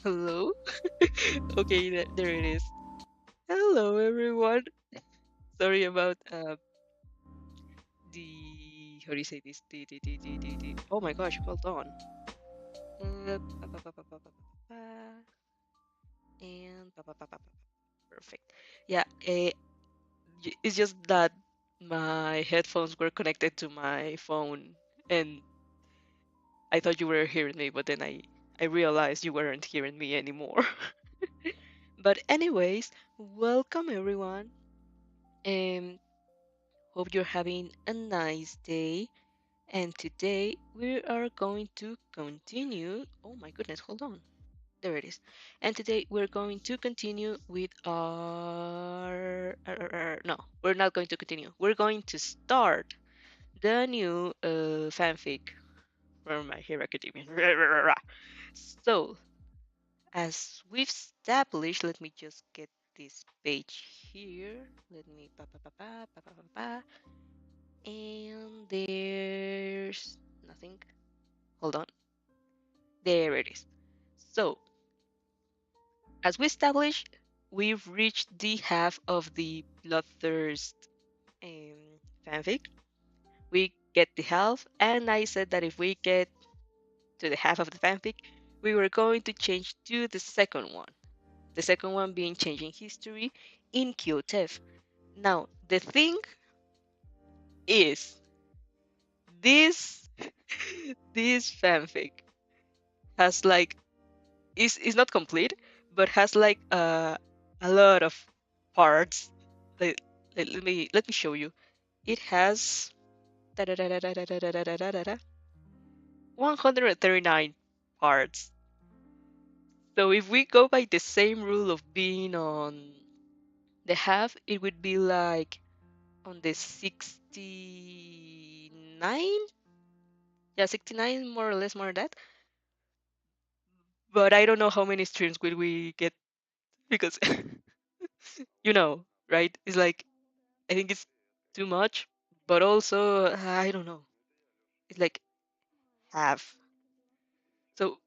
Hello? Okay, there it is. Hello, everyone. Sorry about the how do you say this? The oh my gosh, hold on. Pa, pa, pa, pa, pa, pa, pa, pa, and pa, pa, pa, pa, pa, perfect. Yeah, it's just that my headphones were connected to my phone, and I thought you were hearing me, but then I realized you weren't hearing me anymore. But anyways, welcome everyone. Um, Hope you're having a nice day. And today we are going to continue. Oh my goodness, hold on. There it is. And today we're going to continue with no, we're not going to continue. We're going to start the new fanfic from My Hero Academia. So, as we've established, let me just get this page here. Let me pa pa pa pa pa pa pa pa. And there's nothing. Hold on. There it is. So, as we established, we've reached the half of the Bloodthirst fanfic. We get the half, and I said that if we get to the half of the fanfic, we were going to change to the second one. The second one being changing history in Kyotef. Now, the thing is, this this fanfic has like is not complete, but has like a lot of parts. Let, let me show you. It has 139 parts. So if we go by the same rule of being on the half, it would be like on the 69. Yeah, 69 more or less, more than that. But I don't know how many streams will we get because right? It's like I think it's too much, but also I don't know. It's like half. So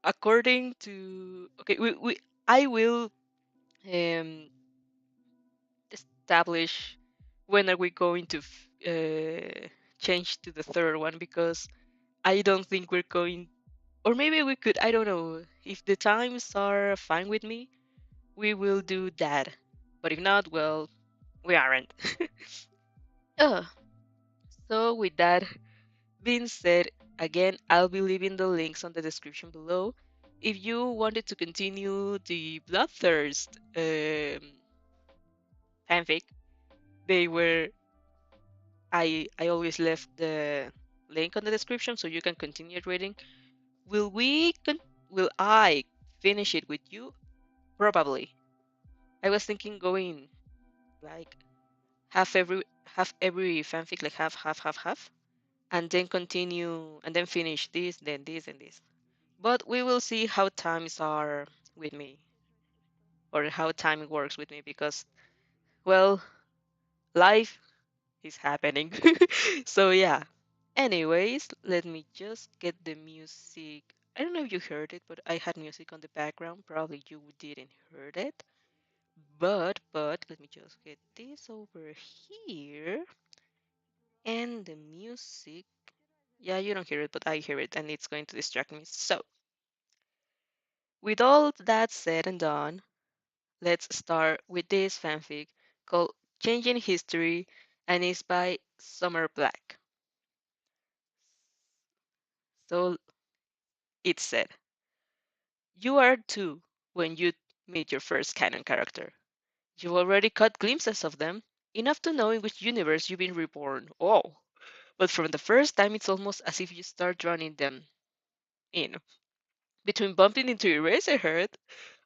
according to okay, we I will um establish when are we going to change to the third one because I don't think we're going, or maybe we could. I don't know if the times are fine with me. We will do that, but if not, well, we aren't. uh, so with that being said, again, I'll be leaving the links on the description below. If you wanted to continue the Bloodthirst fanfic, they were I always left the link on the description so you can continue reading. Will we will I finish it with you? Probably. I was thinking going like half every fanfic, like half, and then continue and then finish this, then this and this. But we will see how times are with me or how time works with me because, well, life is happening. So, yeah. Anyways, let me just get the music. I don't know if you heard it, but I had music on the background. Probably you didn't heard it. But let me just get this over here. And the music. Yeah, you don't hear it, but I hear it, and it's going to distract me. So, with all that said and done, let's start with this fanfic called Changing History and it's by Summer Black. So it said, you are two when you meet your first canon character. You've already caught glimpses of them, enough to know in which universe you've been reborn. Oh, but from the first time, it's almost as if you start drawing them in. Between bumping into Eraserhead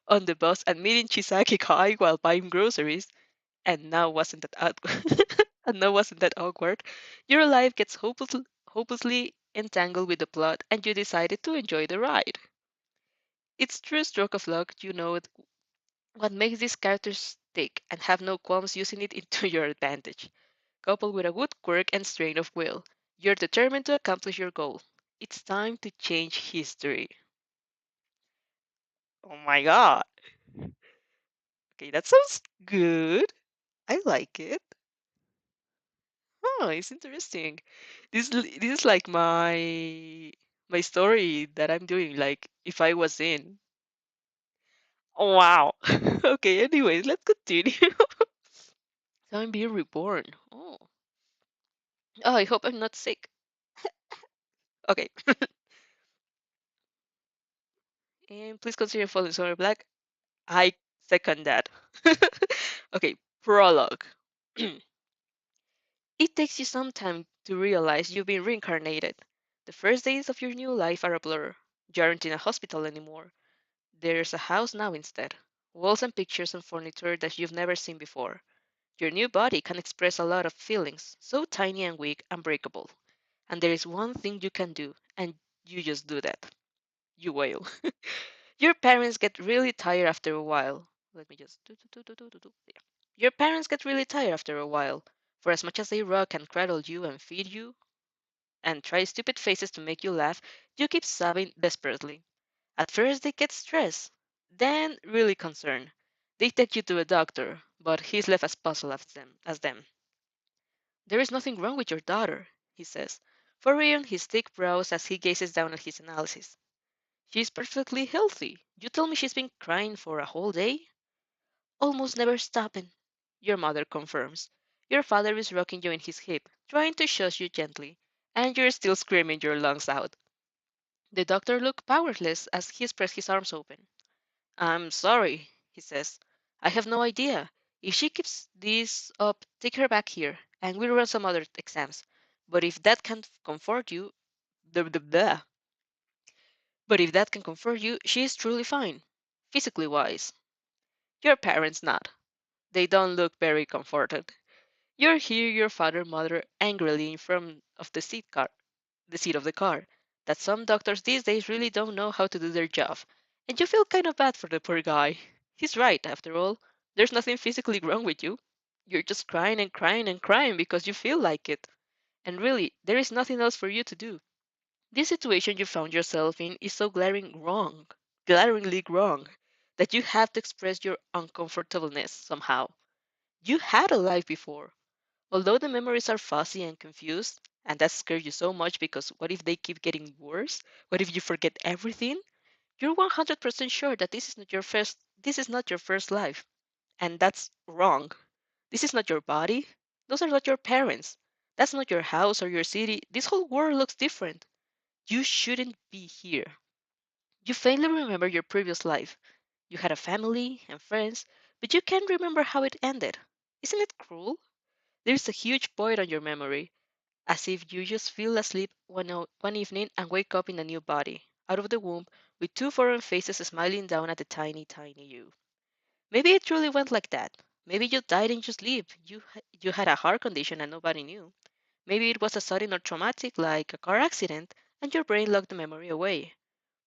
on the bus and meeting Chisaki Kai while buying groceries, and now wasn't that and now wasn't that awkward? Your life gets hopelessly entangled with the plot, and you decided to enjoy the ride. It's true stroke of luck, you know what makes these characters stick and have no qualms using it into your advantage. Coupled with a good quirk and strain of will, you're determined to accomplish your goal. It's time to change history. Oh my god. Okay, that sounds good. I like it. Oh, it's interesting. This is like my story that I'm doing, like if I was in. Oh, wow. Okay, anyways, let's continue. So I'm being reborn. Oh. Oh, I hope I'm not sick. Okay. And please consider following Summer Black. I second that. Okay, prologue. It takes you some time to realize you've been reincarnated. The first days of your new life are a blur. You aren't in a hospital anymore. There's a house now instead. Walls and pictures and furniture that you've never seen before. Your new body can express a lot of feelings, so tiny and weak and breakable. And there is one thing you can do, and you just do that. You wail. Your parents get really tired after a while. Let me just do. Yeah. Your parents get really tired after a while. For as much as they rock and cradle you and feed you and try stupid faces to make you laugh, you keep sobbing desperately. At first they get stressed, then really concerned. They take you to a doctor, but he's left as puzzled as them. There is nothing wrong with your daughter, he says, furrowing his thick brows as he gazes down at his analysis. She's perfectly healthy. You tell me she's been crying for a whole day? Almost never stopping, your mother confirms. Your father is rocking you in his hip, trying to shush you gently, and you're still screaming your lungs out. The doctor looks powerless as he spreads his arms open. I'm sorry, he says. I have no idea. If she keeps this up, take her back here, and we'll run some other exams. But if that can comfort you, blah, blah, blah. But if that can comfort you, she is truly fine, physically wise. Your parents not. They don't look very comforted. You hear your father mutter angrily in front of the seat of the car, that some doctors these days really don't know how to do their job, and you feel kind of bad for the poor guy. He's right, after all. There's nothing physically wrong with you. You're just crying and crying and crying because you feel like it. And really, there is nothing else for you to do. This situation you found yourself in is so glaringly wrong, that you have to express your uncomfortableness somehow. You had a life before. Although the memories are fuzzy and confused, and that scares you so much because what if they keep getting worse? What if you forget everything? You're 100% sure that this is not your first life, and that's wrong. This is not your body. Those are not your parents. That's not your house or your city. This whole world looks different. You shouldn't be here. You faintly remember your previous life. You had a family and friends, but you can't remember how it ended. Isn't it cruel? There's a huge void on your memory, as if you just fell asleep one evening and wake up in a new body, out of the womb, with two foreign faces smiling down at the tiny you. Maybe it truly went like that. Maybe you died in your sleep. You had a heart condition and nobody knew. Maybe it was a sudden or traumatic, like a car accident, and your brain locked the memory away.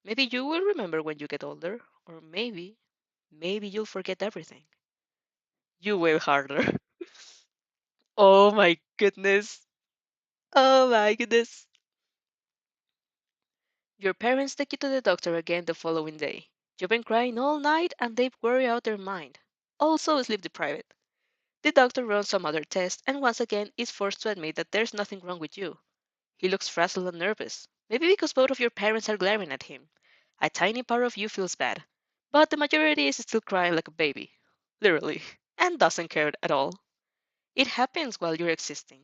Maybe you will remember when you get older, or maybe you'll forget everything. You will harder. Oh my goodness. Oh my goodness. Your parents take you to the doctor again the following day. You've been crying all night and they've worried out their mind. Also sleep deprived. The doctor runs some other tests and once again is forced to admit that there's nothing wrong with you. He looks frazzled and nervous. Maybe because both of your parents are glaring at him. A tiny part of you feels bad, but the majority is still crying like a baby. Literally. And doesn't care at all. It happens while you're existing.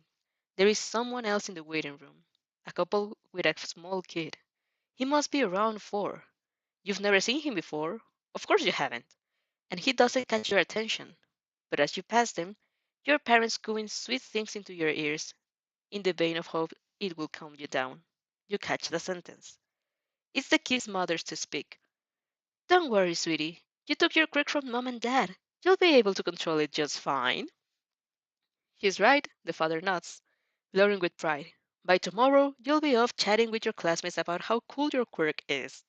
There is someone else in the waiting room. A couple with a small kid. He must be around 4. You've never seen him before. Of course you haven't. And he doesn't catch your attention. But as you pass them, your parents cooing sweet things into your ears, in the vein of hope it will calm you down. You catch the sentence. It's the kid's mother to speak. Don't worry, sweetie. You took your quirk from mom and dad. You'll be able to control it just fine. He's right, the father nods, glowing with pride. By tomorrow, you'll be off chatting with your classmates about how cool your quirk is.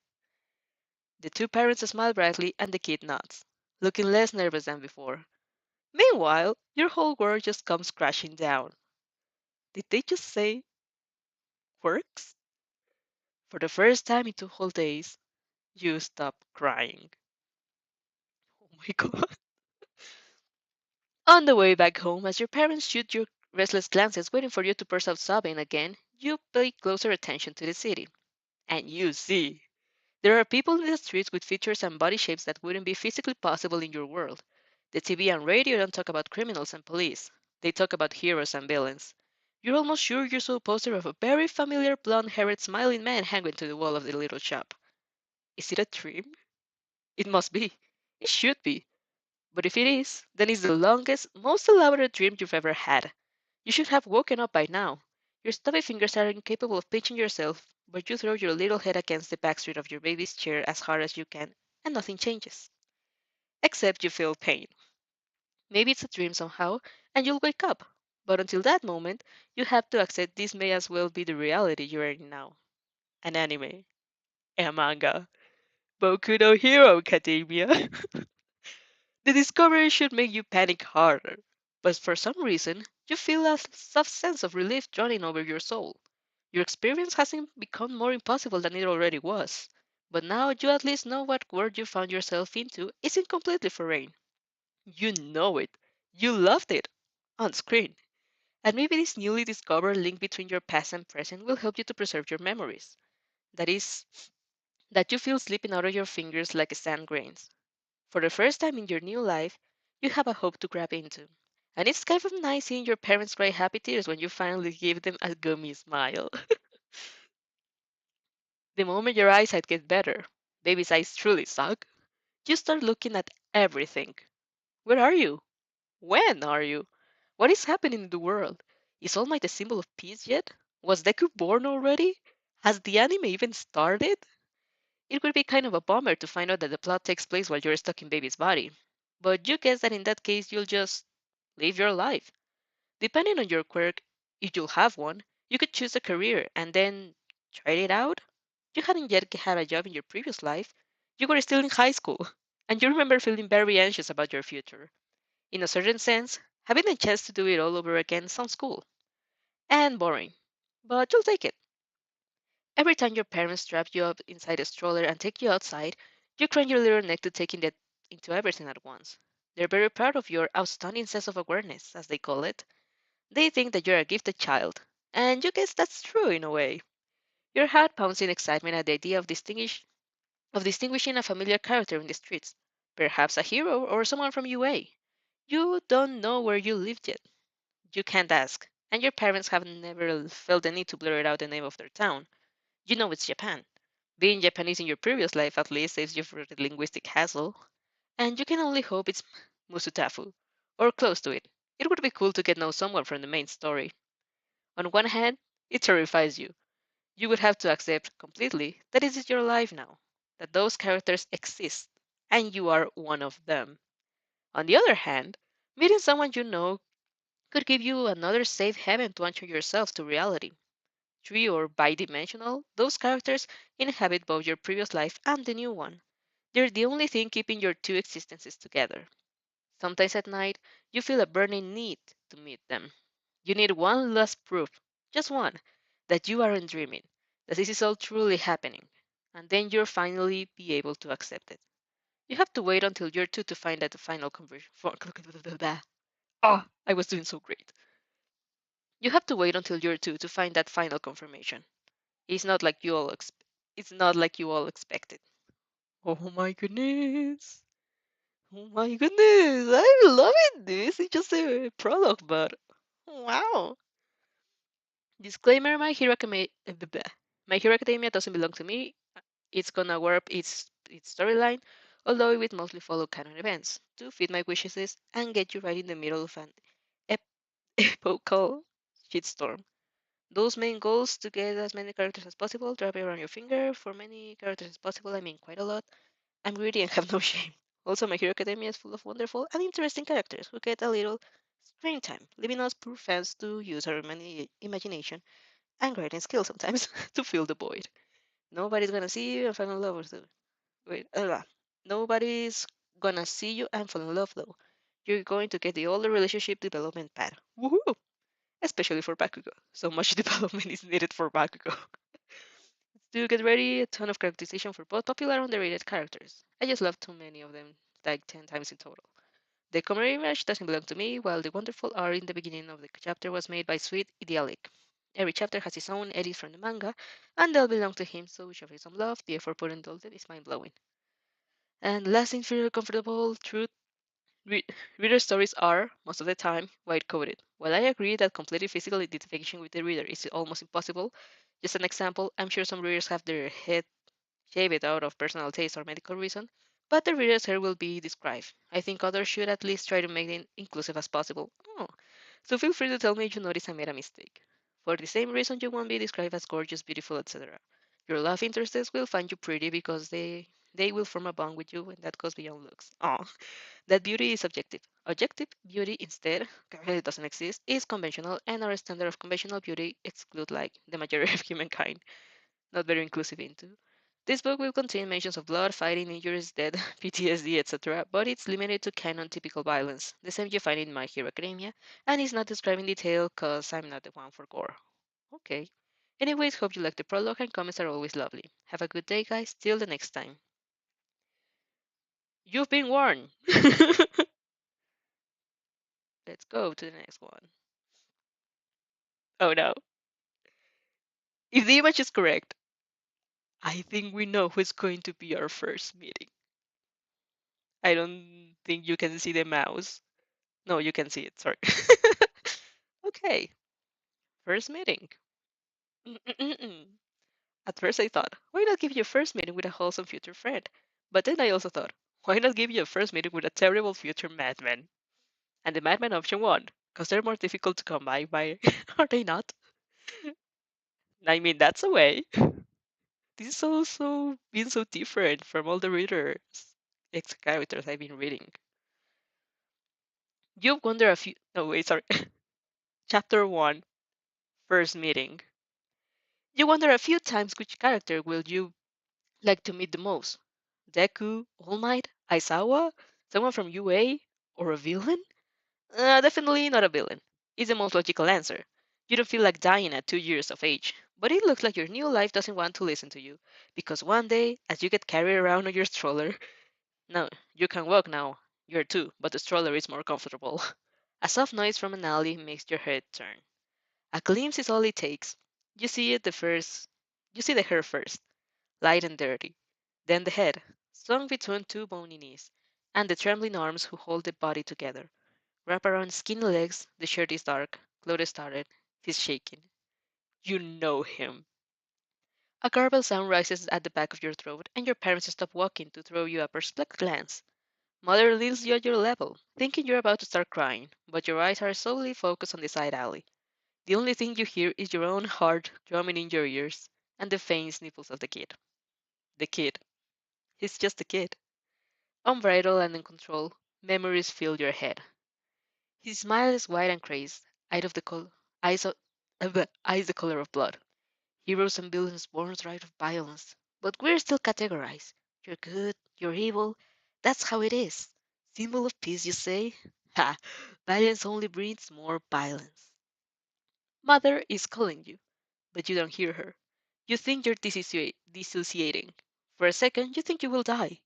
The two parents smile brightly and the kid nods, looking less nervous than before. Meanwhile, your whole world just comes crashing down. Did they just say quirks? For the first time in 2 whole days, you stop crying. my god. On the way back home, as your parents shoot you restless glances waiting for you to burst out sobbing again, you pay closer attention to the city. And you see. There are people in the streets with features and body shapes that wouldn't be physically possible in your world. The TV and radio don't talk about criminals and police. They talk about heroes and villains. You're almost sure you saw a poster of a very familiar blonde haired smiling man hanging to the wall of the little shop. Is it a dream? It must be. It should be. But if it is, then it's the longest, most elaborate dream you've ever had. You should have woken up by now. Your stubby fingers are incapable of pinching yourself, but you throw your little head against the backseat of your baby's chair as hard as you can, and nothing changes. Except you feel pain. Maybe it's a dream somehow, and you'll wake up. But until that moment, you have to accept this may as well be the reality you're in now. An anime. A manga. Boku no Hero Academia. The discovery should make you panic harder. But for some reason, you feel a soft sense of relief running over your soul. Your experience hasn't become more impossible than it already was. But now you at least know what world you found yourself into isn't completely foreign. You know it. You loved it. On screen. And maybe this newly discovered link between your past and present will help you to preserve your memories. That is, that you feel slipping out of your fingers like sand grains. For the first time in your new life, you have a hope to grab into. And it's kind of nice seeing your parents cry happy tears when you finally give them a gummy smile. The moment your eyesight gets better, baby's eyes truly suck, you start looking at everything. Where are you? When are you? What is happening in the world? Is All Might a symbol of peace yet? Was Deku born already? Has the anime even started? It would be kind of a bummer to find out that the plot takes place while you're stuck in baby's body. But you guess that in that case you'll just live your life. Depending on your quirk, if you'll have one, you could choose a career and then try it out. You hadn't yet had a job in your previous life. You were still in high school, and you remember feeling very anxious about your future. In a certain sense, having the chance to do it all over again sounds cool and boring, but you'll take it. Every time your parents strap you up inside a stroller and take you outside, you crane your little neck to taking that into everything at once. They're very proud of your outstanding sense of awareness, as they call it. They think that you're a gifted child, and you guess that's true in a way. Your heart pounds in excitement at the idea of distinguishing a familiar character in the streets, perhaps a hero or someone from UA. You don't know where you lived yet. You can't ask, and your parents have never felt the need to blur out the name of their town. You know it's Japan. Being Japanese in your previous life at least saves you from the linguistic hassle, and you can only hope it's Musutafu, or close to it. It would be cool to get know someone from the main story. On one hand, it terrifies you. You would have to accept completely that this is your life now, that those characters exist, and you are one of them. On the other hand, meeting someone you know could give you another safe haven to anchor yourself to reality. Three or bidimensional, those characters inhabit both your previous life and the new one. They're the only thing keeping your two existences together. Sometimes at night, you feel a burning need to meet them. You need one last proof, just one, that you aren't dreaming, that this is all truly happening. And then you'll finally be able to accept it. You have to wait until year two to find out the final conversion. Oh, I was doing so great. You have to wait until year two to find that final confirmation. It's not like you all it's not like you all expected. Oh my goodness. Oh my goodness. I'm loving this. It's just a prologue, but wow. Disclaimer, My Hero Academia doesn't belong to me. It's gonna warp its storyline, although it will mostly follow canon events to fit my wishes list and get you right in the middle of an ep- epochal shitstorm. Those main goals to get as many characters as possible, drop it around your finger. For many characters as possible, I mean quite a lot. I'm greedy and have no shame. Also, My Hero Academia is full of wonderful and interesting characters who get a little screen time, leaving us poor fans to use our imagination and writing skills sometimes to fill the void. Nobody's gonna see you and fall in love with you. Wait, nobody's gonna see you and fall in love though. You're going to get the older relationship development path. Woohoo! Especially for Bakugo. So much development is needed for Bakugo. To get ready, a ton of characterization for both popular and underrated characters. I just love too many of them. like 10 times in total. The common image doesn't belong to me, while the wonderful art in the beginning of the chapter was made by Sweet Idyllic. Every chapter has its own edit from the manga, and they'll belong to him, so show him some love. The effort put into it is mind blowing. And last inferior comfortable truth Re- reader stories are, most of the time, white coded. While I agree that completely physical identification with the reader is almost impossible, just an example, I'm sure some readers have their head shaved out of personal taste or medical reason, but the reader's hair will be described. I think others should at least try to make it inclusive as possible. Oh, so feel free to tell me if you notice I made a mistake. For the same reason you won't be described as gorgeous, beautiful, etc. Your love interests will find you pretty because they will form a bond with you and that goes beyond looks. Oh, that beauty is subjective. Objective beauty instead it doesn't exist, is conventional, and our standard of conventional beauty exclude like the majority of humankind, not very inclusive into. This book will contain mentions of blood, fighting, injuries, death, PTSD, etc., but it's limited to canon typical violence, the same you find in My Hero Academia, and it's not described in detail cause I'm not the one for gore. Okay. Anyways, hope you like the prologue and comments are always lovely. Have a good day, guys. Till the next time. You've been warned. Let's go to the next one. Oh no. If the image is correct, I think we know who's going to be our first meeting. I don't think you can see the mouse. No, you can see it. Sorry. Okay. First meeting. Mm-mm-mm. At first I thought, why not give you a first meeting with a wholesome future friend? But then I also thought, why not give you a first meeting with a terrible future madman? And the madman option won, because they're more difficult to come by, are they not? I mean, that's a way. This is also been so different from all the readers, ex characters I've been reading. You wonder a few. No, wait, sorry. Chapter 1, First Meeting. You wonder a few times which character will you like to meet the most? Deku, All Might, Aizawa, someone from UA, or a villain? Definitely not a villain. It's the most logical answer. You don't feel like dying at 2 years of age, but it looks like your new life doesn't want to listen to you, because one day, as you get carried around on your stroller, no, you can walk now. You're two, but the stroller is more comfortable. A soft noise from an alley makes your head turn. A glimpse is all it takes. You see it the first. You see the hair first, light and dirty. Then the head, swung between two bony knees, and the trembling arms who hold the body together. Wrap around skinny legs, the shirt is dark, clothes started, he's shaking. You know him. A garbled sound rises at the back of your throat, and your parents stop walking to throw you a perplexed glance. Mother leaves you at your level, thinking you're about to start crying, but your eyes are solely focused on the side alley. The only thing you hear is your own heart drumming in your ears and the faint sniffles of the kid. The kid. He's just a kid. Unbridled and in control, memories fill your head. His smile is wide and crazed, eyes, of, eyes the color of blood. Heroes and villains born right of violence. But we're still categorized. You're good, you're evil. That's how it is. Symbol of peace, you say? Ha! Violence only breeds more violence. Mother is calling you, but you don't hear her. You think you're dissociating. For a second, you think you will die.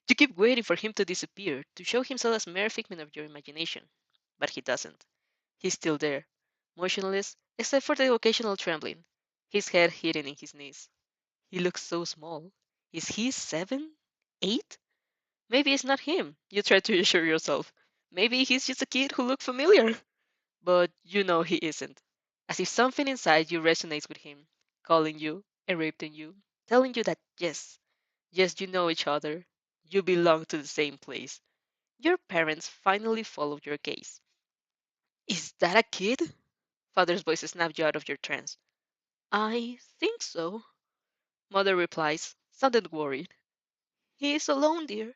You keep waiting for him to disappear, to show himself as mere figment of your imagination. But he doesn't. He's still there, motionless, except for the occasional trembling, his head hidden in his knees. He looks so small. Is he 7? 8? Maybe it's not him, you try to reassure yourself. Maybe he's just a kid who looks familiar. But you know he isn't. As if something inside you resonates with him, calling you, erupting you, telling you that yes, yes, you know each other. You belong to the same place. Your parents finally followed your gaze. Is that a kid? Father's voice snapped you out of your trance. I think so, Mother replies, sounded worried. He is alone, dear.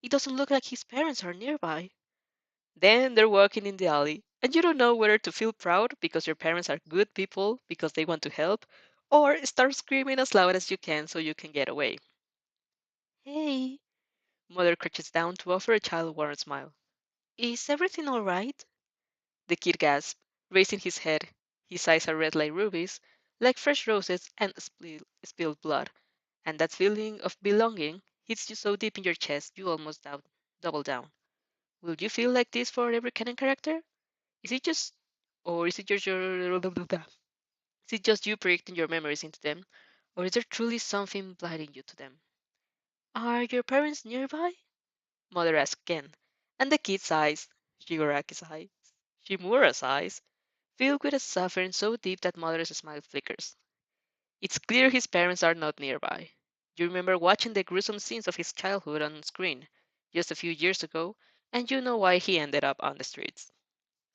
It doesn't look like his parents are nearby. Then they're walking in the alley, and you don't know whether to feel proud because your parents are good people because they want to help, or start screaming as loud as you can so you can get away. Hey, Mother crouches down to offer a child-warm smile. Is everything all right? The kid gasped, raising his head. His eyes are red like fresh roses and spilled blood. And that feeling of belonging hits you so deep in your chest you almost doubt. double down. Will you feel like this for every canon character? Is it just, or is it just your, is it just you projecting your memories into them, or is there truly something blinding you to them? Are your parents nearby? Mother asked again, and the kid's eyes, Shigaraki's eyes, Shimura's eyes, filled with a suffering so deep that Mother's smile flickers. It's clear his parents are not nearby. You remember watching the gruesome scenes of his childhood on screen just a few years ago, and you know why he ended up on the streets.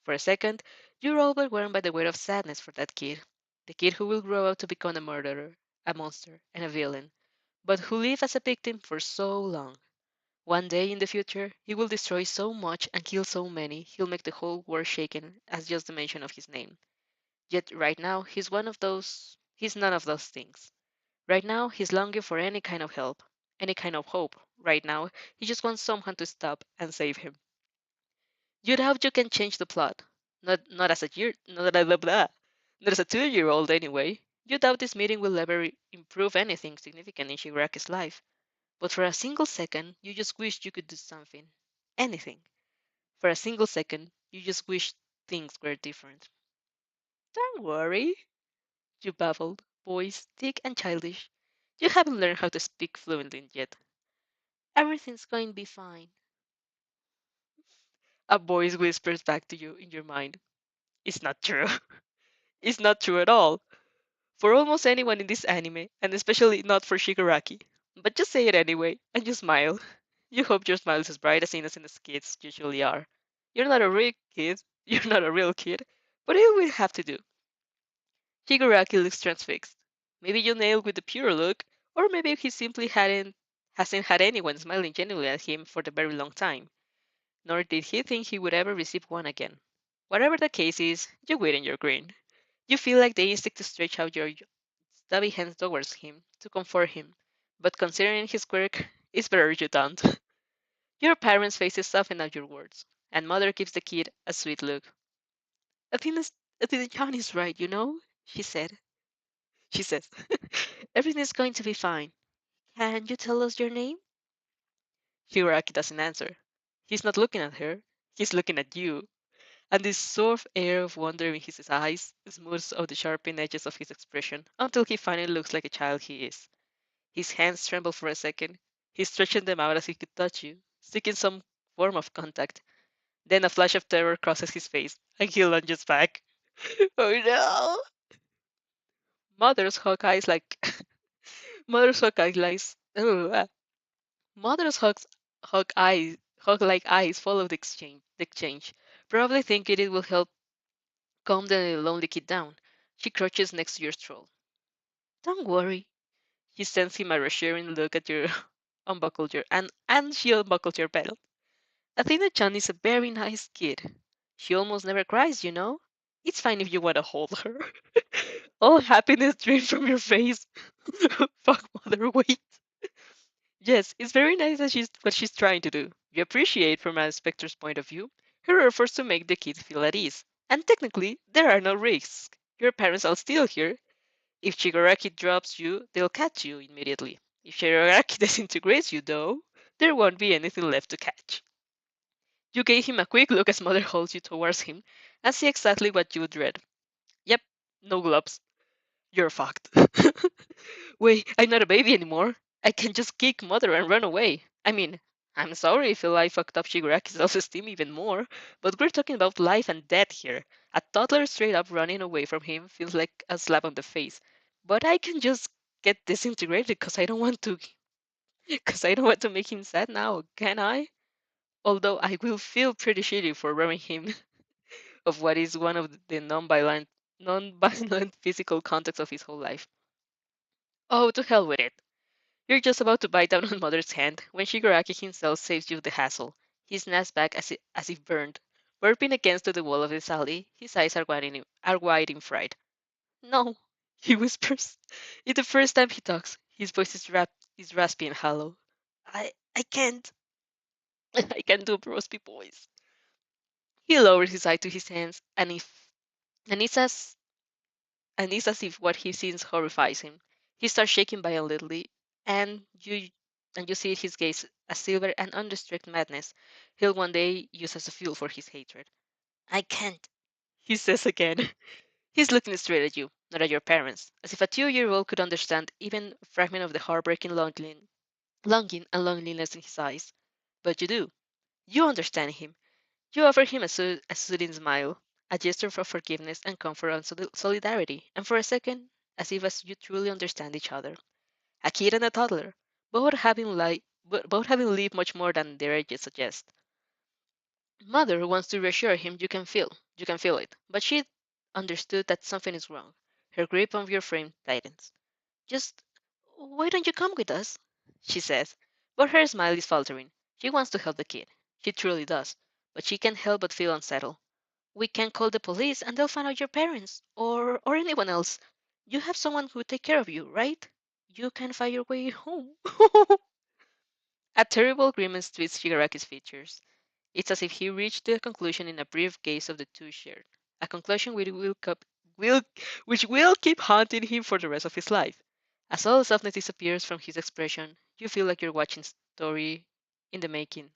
For a second, you're overwhelmed by the weight of sadness for that kid. The kid who will grow up to become a murderer, a monster, and a villain, but who lived as a victim for so long. One day in the future, he will destroy so much and kill so many, he'll make the whole world shaken as just the mention of his name. Yet right now, he's none of those things. Right now, he's longing for any kind of help, any kind of hope. Right now, he just wants someone to stop and save him. You doubt you can change the plot. Not as a year, not blah, blah, blah. Not as a 2-year-old anyway. You doubt this meeting will ever improve anything significant in Shigaraki's life. But for a single second, you just wish you could do something. Anything. For a single second, you just wish things were different. Don't worry, you babbled, voice thick and childish. You haven't learned how to speak fluently yet. Everything's going to be fine. A voice whispers back to you in your mind. It's not true. It's not true at all. For almost anyone in this anime, and especially not for Shigaraki. But just say it anyway, and you smile. You hope your smile is as bright as innocent as kids usually are. You're not a real kid. You're not a real kid. But it will have to do. Shigaraki looks transfixed. Maybe you nailed with the pure look, or maybe he simply hasn't had anyone smiling genuinely at him for the very long time. Nor did he think he would ever receive one again. Whatever the case is, you wait and you grin. You feel like the instinct to stretch out your stubby hands towards him, to comfort him. But considering his quirk, it's better you don't. Your parents' faces soften at your words, and mother gives the kid a sweet look. I think, I think John is right, you know? She said. She says, everything's going to be fine. Can you tell us your name? Hiroaki doesn't answer. He's not looking at her. He's looking at you. And this soft air of wonder in his eyes smooths out the sharpened edges of his expression until he finally looks like a child he is. His hands tremble for a second. He stretches them out as he could touch you, seeking some form of contact. Then a flash of terror crosses his face, and he lunges back. Oh no! Mother's hawk eyes like Mother's hawk eyes. Mother's hawk like eyes follow the exchange, probably thinking it will help calm the lonely kid down. She crouches next to your stroll. Don't worry. She sends him a reassuring look at your unbuckled your and she unbuckles your belt. Athena-chan is a very nice kid. She almost never cries, you know? It's fine if you want to hold her. All happiness drained from your face. Fuck, mother, wait. Yes, it's very nice that she's what she's trying to do. You appreciate from a specter's point of view her efforts to make the kids feel at ease. And technically, there are no risks. Your parents are still here. If Shigaraki drops you, they'll catch you immediately. If Shigaraki disintegrates you, though, there won't be anything left to catch. You gave him a quick look as mother holds you towards him and see exactly what you dread. Yep, no gloves. You're fucked. Wait, I'm not a baby anymore. I can just kick mother and run away. I mean, I'm sorry if I fucked up Shigaraki's self-esteem even more, but we're talking about life and death here. A toddler straight up running away from him feels like a slap on the face. But I can just get disintegrated because I don't want to make him sad now, can I? Although I will feel pretty shitty for robbing him of what is one of the non-violent physical contacts of his whole life. Oh, to hell with it. You're just about to bite down on Mother's hand when Shigaraki himself saves you the hassle. He snaps back as if burned. Burping against the wall of the alley, his eyes are wide in fright. No, he whispers. It's the first time he talks. His voice is raspy and hollow. I can't. I can't do Brosby voice. He lowers his eye to his hands, and it's as and it's as if what he sees horrifies him. He starts shaking violently, and you see his gaze a silver and unrestricted madness he'll one day use as a fuel for his hatred. I can't, he says again. He's looking straight at you, not at your parents, as if a 2-year-old could understand even a fragment of the heartbreaking longing and loneliness in his eyes. But you do. You understand him. You offer him a soothing smile, a gesture of forgiveness and comfort and solidarity, and for a second, as if as you truly understand each other. A kid and a toddler, both having lived much more than their ages suggest. Mother wants to reassure him you can feel it, but she understood that something is wrong. Her grip on your frame tightens. Just why don't you come with us? She says, but her smile is faltering. She wants to help the kid. She truly does, but she can't help but feel unsettled. We can call the police and they'll find out your parents or anyone else. You have someone who will take care of you, right? You can find your way home. A terrible grimace twists Shigaraki's features. It's as if he reached the conclusion in a brief gaze of the two shared, a conclusion will, which will keep haunting him for the rest of his life. As all the softness disappears from his expression, you feel like you're watching story in the making,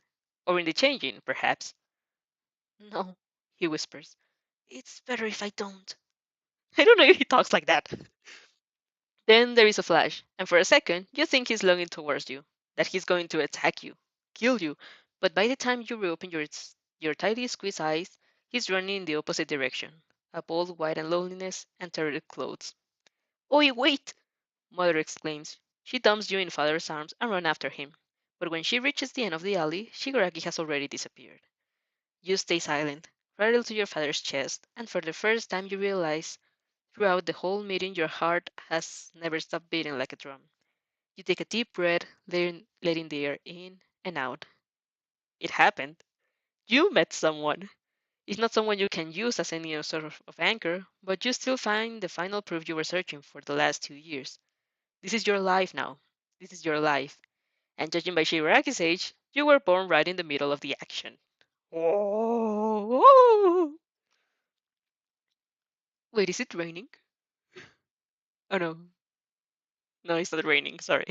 or in the changing, perhaps. No, he whispers. It's better if I don't. I don't know if he talks like that. Then there is a flash, and for a second you think he's lunging towards you, that he's going to attack you, kill you, but by the time you reopen your tightly squeezed eyes, he's running in the opposite direction, a bald white and loneliness and tattered clothes. Oi, wait! Mother exclaims. She dumps you in father's arms and runs after him. But when she reaches the end of the alley, Shigaraki has already disappeared. You stay silent, rattled to your father's chest, and for the first time you realize throughout the whole meeting your heart has never stopped beating like a drum. You take a deep breath, letting the air in and out. It happened. You met someone. It's not someone you can use as any sort of anchor, but you still find the final proof you were searching for the last 2 years. This is your life now. This is your life. And judging by Shigaraki's age, you were born right in the middle of the action. Oh, wait, is it raining? Oh no, no, it's not raining. Sorry.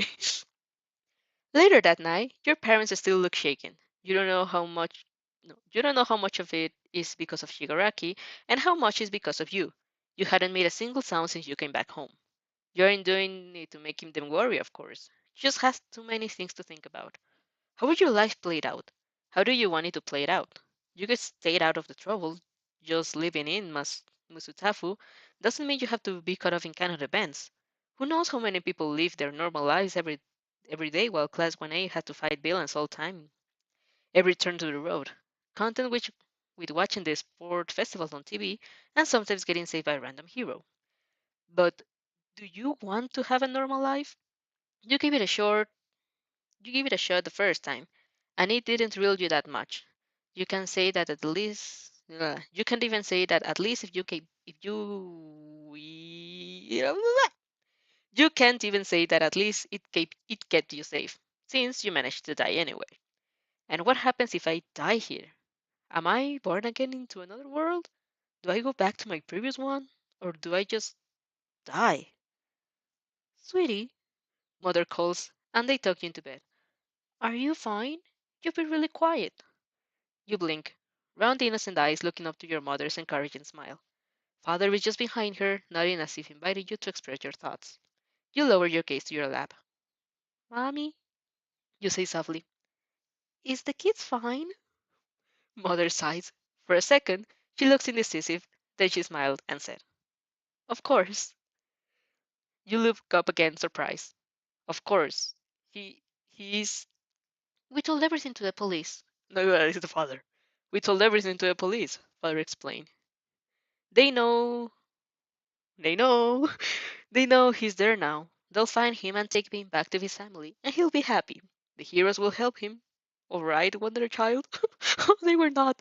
Later that night, your parents still look shaken. You don't know how much no, you don't know how much of it is because of Shigaraki and how much is because of you. You hadn't made a single sound since you came back home. You aren't doing it to make them worry, of course. You just has too many things to think about. How would your life play it out? How do you want it to play it out? You could stay out of the trouble. Just living in Musutafu doesn't mean you have to be caught up in kind of events. Who knows how many people live their normal lives every day while Class 1A had to fight villains all time, every turn to the road. Content which with watching the sport festivals on TV and sometimes getting saved by a random hero. But do you want to have a normal life? You gave it a short You gave it a shot the first time, and it didn't thrill you that much. You can say that at least. You can't even say that at least if you can't even say that at least it kept you safe, since you managed to die anyway. And what happens if I die here? Am I born again into another world? Do I go back to my previous one, or do I just die? Sweetie, mother calls, and they tuck you into bed. Are you fine? You've been really quiet. You blink, round innocent eyes looking up to your mother's encouraging smile. Father is just behind her, nodding as if inviting you to express your thoughts. You lower your gaze to your lap. Mommy, you say softly, is the kid fine? Mother sighs. For a second, she looks indecisive, then she smiled and said, of course. You look up again, surprised. Of course. He, he's. We told everything to the police. No, it's the father. We told everything to the police, father explained. They know. They know. They know he's there now. They'll find him and take him back to his family, and he'll be happy. The heroes will help him. All right, Wonder Child? They were not.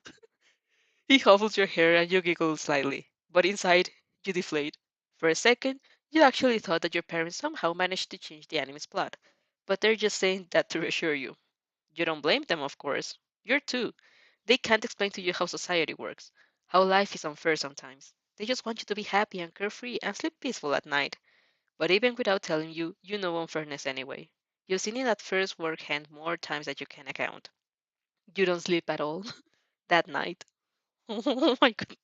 He huffles your hair and you giggle slightly, but inside, you deflate. For a second, you actually thought that your parents somehow managed to change the anime's plot, but they're just saying that to reassure you. You don't blame them, of course. You're two. They can't explain to you how society works, how life is unfair sometimes. They just want you to be happy and carefree and sleep peaceful at night. But even without telling you, you know unfairness anyway. You've seen it at first work hand more times than you can account. You don't sleep at all that night. Oh my god.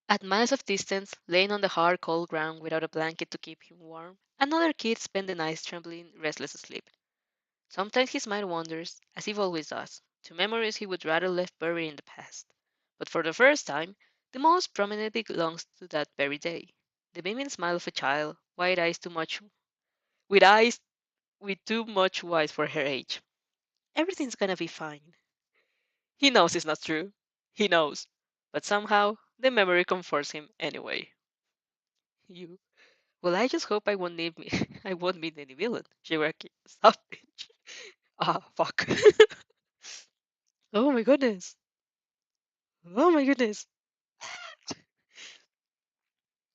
At miles of distance, laying on the hard, cold ground without a blanket to keep him warm, another kid spent the night trembling, restless asleep. Sometimes his mind wanders, as it always does, to memories he would rather left buried in the past. But for the first time, the most prominent belongs to that very day. The beaming smile of a child, wide eyes too much with eyes with too much wise for her age. Everything's gonna be fine. He knows it's not true. He knows. But somehow the memory comforts him anyway. You. Well, I just hope I won't need me. I won't meet any villain. Shiraki, stop it. Ah, fuck. Oh my goodness. Oh my goodness.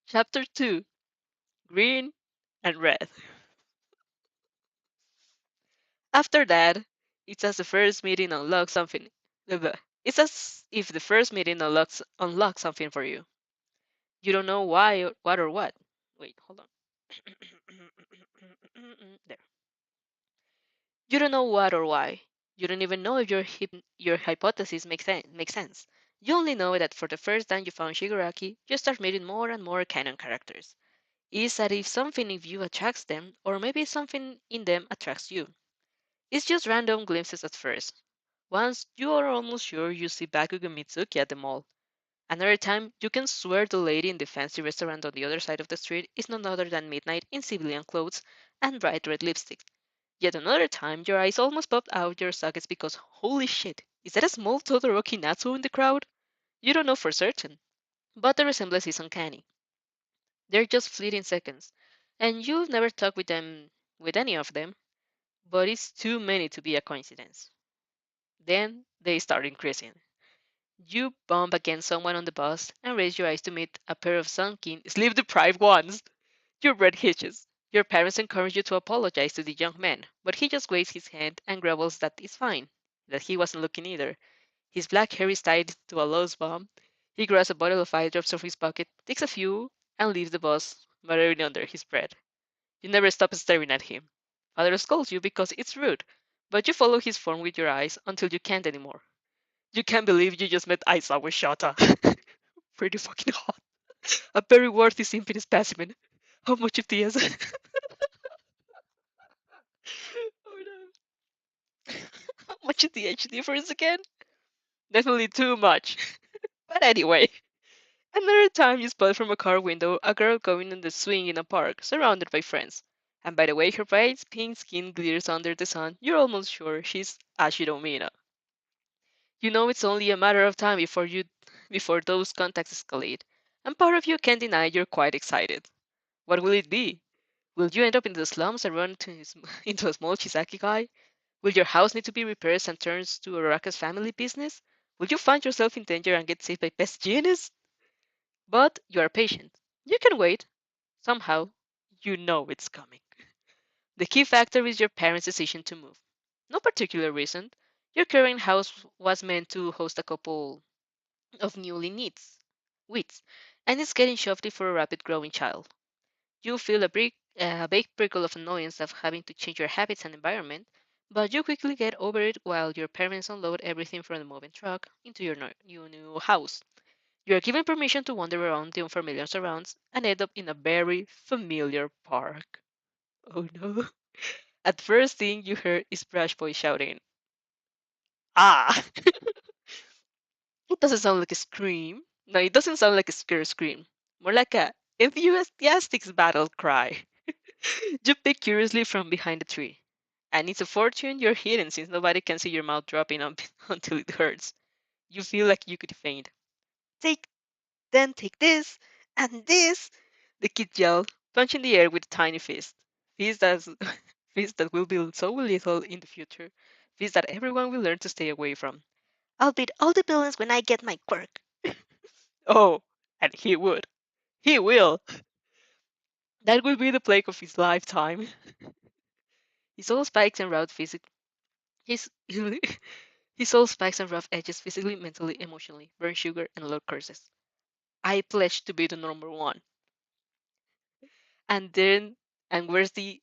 Chapter 2, Green and Red. After that, it's as the first meeting unlocks something. It's as if the first meeting unlocks something for you. You don't know why, or what. Wait, hold on. There. You don't know what or why. You don't even know if your hypothesis makes sense. You only know that for the first time you found Shigaraki, you start meeting more and more canon characters. Is that if something in you attracts them, or maybe something in them attracts you. It's just random glimpses at first. Once you are almost sure you see Bakugo Mitsuki at the mall. Another time you can swear the lady in the fancy restaurant on the other side of the street is none other than Midnight in civilian clothes and bright red lipstick. Yet another time your eyes almost popped out your sockets because holy shit, is that a small Todoroki Natsuo in the crowd? You don't know for certain, but the resemblance is uncanny. They're just fleeting seconds, and you've never talked with any of them, but it's too many to be a coincidence. Then they start increasing. You bump against someone on the bus and raise your eyes to meet a pair of sunken, sleep deprived ones. Your breath hitches. Your parents encourage you to apologize to the young man, but he just waves his hand and grumbles that it's fine, that he wasn't looking either. His black hair is tied to a loose bun. He grabs a bottle of eye drops from his pocket, takes a few, and leaves the bus, muttering under his breath. You never stop staring at him. Father scolds you because it's rude, but you follow his form with your eyes until you can't anymore. You can't believe you just met Aizawa Shota. Pretty fucking hot. A very worthy symphony specimen. How much of the is? Oh no. How much of the age difference again? Definitely too much. But anyway, another time you spot from a car window a girl going on the swing in a park, surrounded by friends. And by the way her bright pink skin glitters under the sun, you're almost sure she's Ashiro Mina. You know it's only a matter of time before those contacts escalate, and part of you can't deny you're quite excited. What will it be? Will you end up in the slums and run into a small Chisaki guy? Will your house need to be repaired and turns to Uraraka's family business? Will you find yourself in danger and get saved by pest genius? But you are patient. You can wait. Somehow, you know it's coming. The key factor is your parents' decision to move. No particular reason. Your current house was meant to host a couple of newly needs, wits, and it's getting shoved for a rapid growing child. You feel a big prickle of annoyance of having to change your habits and environment, but you quickly get over it while your parents unload everything from the moving truck into your new house. You are given permission to wander around the unfamiliar surrounds and end up in a very familiar park. Oh no. At first thing you hear is Brush Boy shouting, ah! It doesn't sound like a scream. No, it doesn't sound like a scare scream. More like a enthusiastic battle cry. You peek curiously from behind the tree. And it's a fortune you're hidden since nobody can see your mouth dropping up until it hurts. You feel like you could faint. Take, then take this, and this, the kid yelled, punching the air with a tiny fist. Fist that, fist that will be so lethal in the future. Fist that everyone will learn to stay away from. I'll beat all the villains when I get my quirk. Oh, and he would. He will. That will be the plague of his lifetime. His all spikes and rough physic. His his all spikes and rough edges physically, mentally, emotionally, burn sugar and loud curses. I pledge to be the number one. And then, and where's the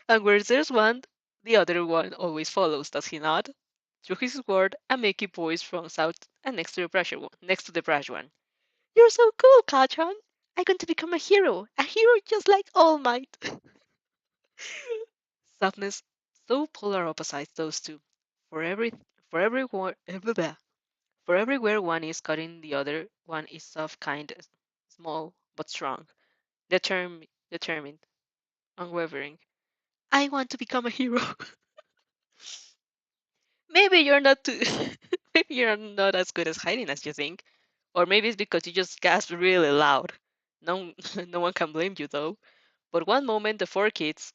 And where there's one, the other one always follows, does he not? Through his word, a Mickey voice from out and next to the brash one. You're so cool, Kachan. I'm going to become a hero just like All Might. Softness, so polar opposites those two. For every, for everyone, for everywhere one is cutting, the other one is soft, kind, small but strong, determined, unwavering. I want to become a hero. Maybe you're not too, maybe you're not as good as hiding as you think, or maybe it's because you just gasp really loud. No, no one can blame you though. But one moment the four kids,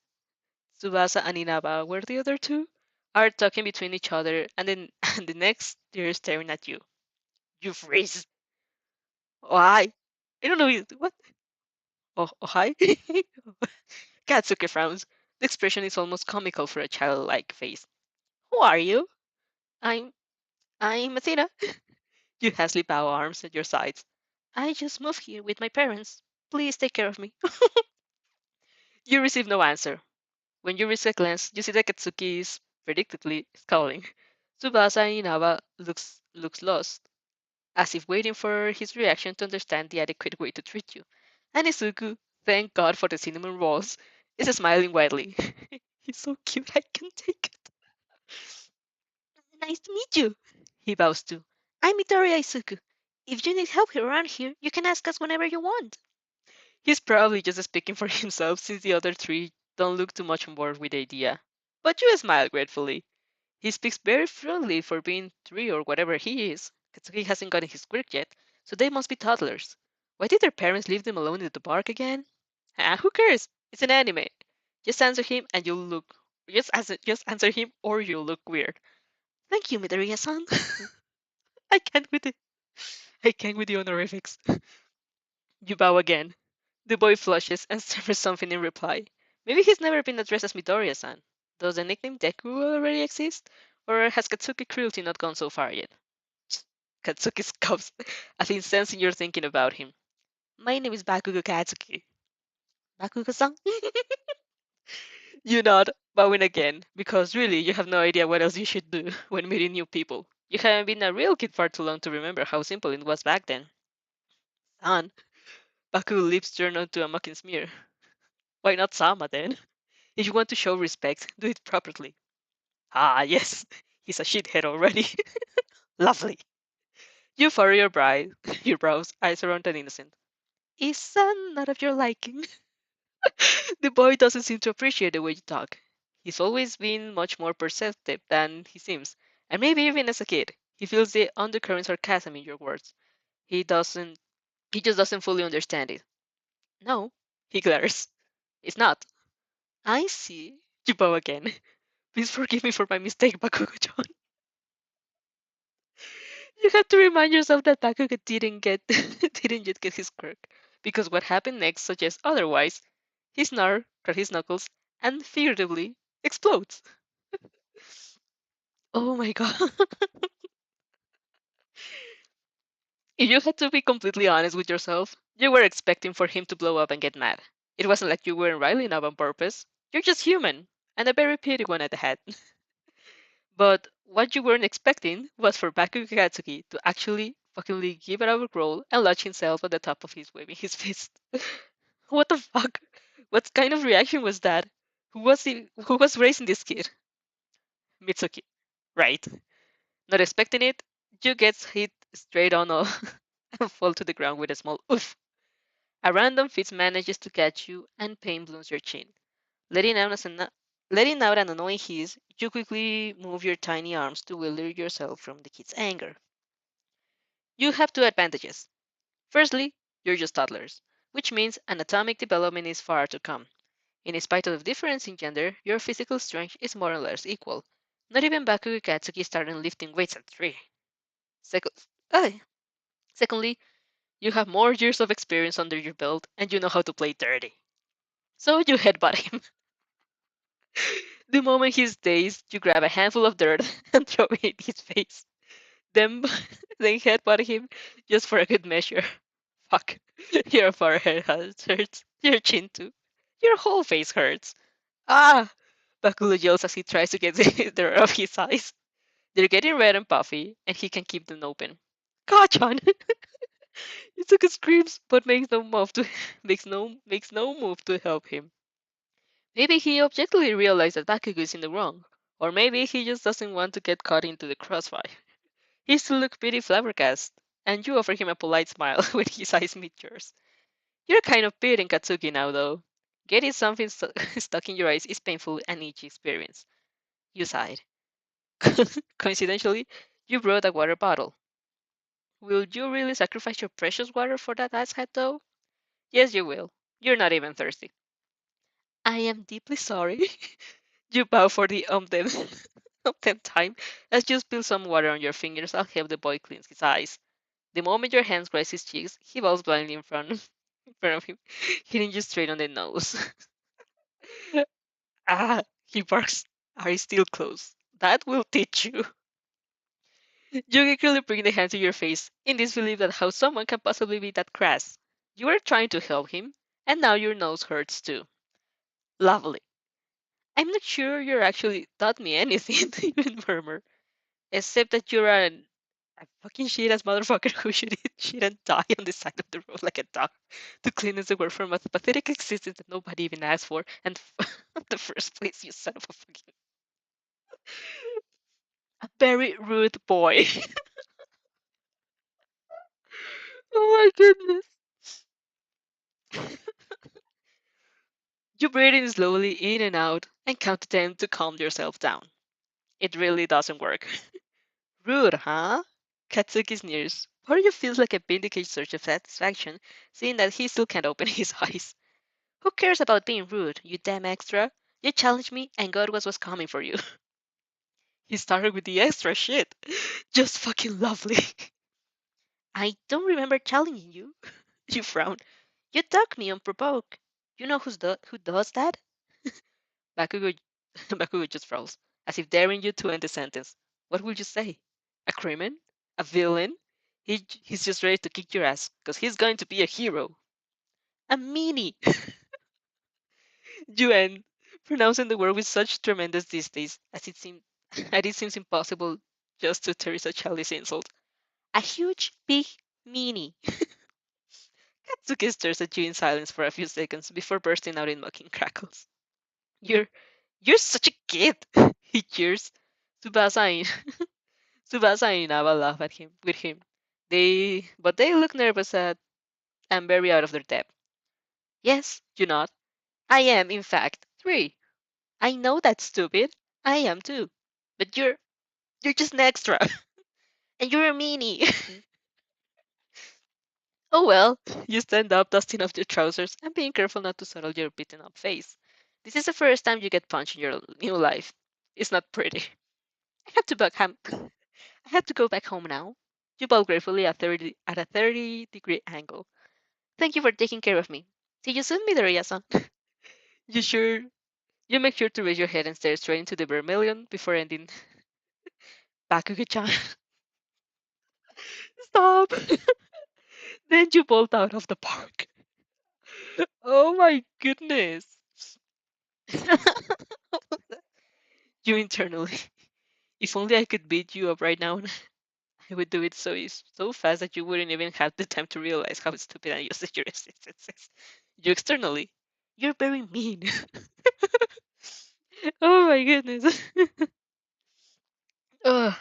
Tsubasa and Inaba, were the other two, are talking between each other, and then and the next they're staring at you. You freeze. Why? I don't know what. Oh hi. Katsuki frowns. The expression is almost comical for a childlike face. Who are you? I'm I'm Athena. You hastily bow arms at your sides. I just moved here with my parents. Please take care of me. You receive no answer. When you risk a glance, you see that Katsuki is predictably scowling. Tsubasa Inaba looks lost, as if waiting for his reaction to understand the adequate way to treat you. And Izuku, thank God for the cinnamon rolls, is smiling widely. He's so cute, I can take it. Nice to meet you. He bows too. I'm Midoriya Izuku. If you need help around here, you can ask us whenever you want. He's probably just speaking for himself since the other three don't look too much on board with the idea. But you smile gratefully. He speaks very fluently for being three or whatever he is. Katsuki hasn't gotten his quirk yet, so they must be toddlers. Why did their parents leave them alone in the park again? Ah, who cares? It's an anime. Just answer him and you'll look. Just answer him or you'll look weird. Thank you, Midoriya-san. I can't with it. I can't with the honorifics. You bow again. The boy flushes and stammers something in reply. Maybe he's never been addressed as Midoriya-san. Does the nickname Deku already exist? Or has Katsuki cruelty not gone so far yet? Katsuki scoffs, as if sensing you're thinking about him. My name is Bakugo Katsuki. Bakugo-san? You nod, bowing again, because really you have no idea what else you should do when meeting new people. You haven't been a real kid far too long to remember how simple it was back then. San, Bakugo lips turn onto a mocking smear. Why not Sama then? If you want to show respect, do it properly. Ah, yes, he's a shithead already. Lovely. You furrow your brows, eyes around and innocent. Is San not of your liking? The boy doesn't seem to appreciate the way you talk. He's always been much more perceptive than he seems, and maybe even as a kid, he feels the undercurrent sarcasm in your words. He doesn't. He just doesn't fully understand it. No, he glares. It's not. I see. You bow again. Please forgive me for my mistake, Bakugo-chan. You have to remind yourself that Bakugo didn't yet get his quirk, because what happened next suggests otherwise. He snarls, cracks his knuckles, and figuratively explodes. Oh my god. If you had to be completely honest with yourself, you were expecting for him to blow up and get mad. It wasn't like you weren't riling up on purpose. You're just human, and a very pretty one at the head. But what you weren't expecting was for Bakugo Katsuki to actually fucking give it a roll and launch himself at the top of his waving his fist. What the fuck? What kind of reaction was that? Who was raising this kid? Mitsuki. Right. Not expecting it, you get hit straight on and fall to the ground with a small oof. A random fist manages to catch you and pain blooms your chin. Letting out, letting out an annoying hiss, you quickly move your tiny arms to withdraw yourself from the kid's anger. You have two advantages. Firstly, you're just toddlers, which means anatomic development is far to come. In spite of the difference in gender, your physical strength is more or less equal. Not even Bakugo Katsuki started lifting weights at 3. Second, ay. Secondly, you have more years of experience under your belt and you know how to play dirty. So you headbutt him. The moment he's dazed, you grab a handful of dirt and throw it in his face. Then, then headbutt him just for a good measure. Fuck. Your forehead hurts. Your chin too. Your whole face hurts. Ah! Bakula yells as he tries to get the out of his eyes. They're getting red and puffy, and he can keep them open. Kachan! Itsuka screams, but makes no move to help him. Maybe he objectively realized that Bakugo is in the wrong, or maybe he just doesn't want to get caught into the crossfire. He still looks pretty flabbergasted, and you offer him a polite smile when his eyes meet yours. You're kind of beating Katsuki now, though. Getting something stuck in your eyes is painful and itchy experience. You sighed. Coincidentally, you brought a water bottle. Will you really sacrifice your precious water for that asshat, though? Yes, you will. You're not even thirsty. I am deeply sorry. You bow for the umpteenth time as you spill some water on your fingers. I'll help the boy cleanse his eyes. The moment your hands graze his cheeks, he bows blindly in front of him, hitting you straight on the nose. Ah, he barks. Eyes still closed. That will teach you. You eagerly bring the hand to your face, in disbelief that how someone can possibly be that crass. You were trying to help him, and now your nose hurts too. Lovely. I'm not sure you're actually taught me anything, even murmur. Except that you're a fucking shit ass motherfucker who should eat shit and die on the side of the road like a dog to cleanse the world from a pathetic existence that nobody even asked for and in the first place, you son of a fucking. A very rude boy. Oh my goodness. You breathe in slowly in and out and count to 10 to calm yourself down. It really doesn't work. Rude, huh? Katsuki sneers. Part of you feels like a vindicated surge of satisfaction, seeing that he still can't open his eyes. Who cares about being rude, you damn extra? You challenged me and God was coming for you. He started with the extra shit. Just fucking lovely. I don't remember challenging you. You frown. You dug me unprovoked. You know who does that? Bakugo, Bakugo just frowns, as if daring you to end the sentence. What will you say? A criminal? A villain? He's just ready to kick your ass, because he's going to be a hero. A meanie! You end, pronouncing the word with such tremendous distaste as it seems impossible just to utter such a childish insult. A huge, big meanie. Katsuki stares at you in silence for a few seconds before bursting out in mocking crackles. You're you're such a kid, he cheers. Tsubasa Tsubasa and Inaba laugh at him with him. They look nervous and very out of their depth. Yes, you nod. I am, in fact, 3. I know that's stupid. I am too. But you're just an extra. And you're a meanie. Oh well. You stand up, dusting off your trousers, and being careful not to soil your beaten up face. This is the first time you get punched in your new life. It's not pretty. I have to back home. I have to go back home now. You bow gratefully at a 30-degree angle. Thank you for taking care of me. See you soon, Midoriya-san. You sure you make sure to raise your head and stare straight into the vermilion before ending. Bakugo-chan, stop! Then you bolt out of the park. Oh my goodness! You internally. If only I could beat you up right now, I would do it so fast that you wouldn't even have the time to realize how stupid and useless your existence is. You externally. You're very mean. Oh my goodness. Ugh.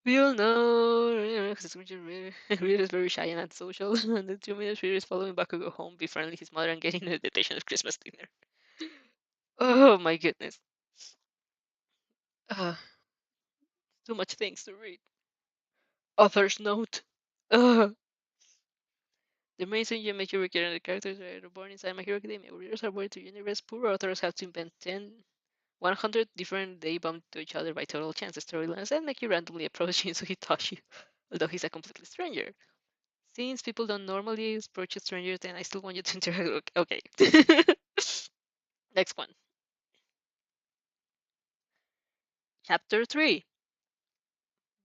We all know Reed is very shy and antisocial, and the 2 minutes Reed is following Bakugo home, befriending his mother, and getting an invitation to Christmas dinner. Oh my goodness. Uh, too much things to read. Author's note. Ugh. The main thing you make your recurring the characters that are born inside My Hero Academia. Readers are born into the universe. Poor authors have to invent 100 different they bump to each other by total chance storylines and make you randomly approach him so he touch you, although he's a completely stranger. Since people don't normally approach strangers, then I still want you to interact. Okay. Next one. Chapter 3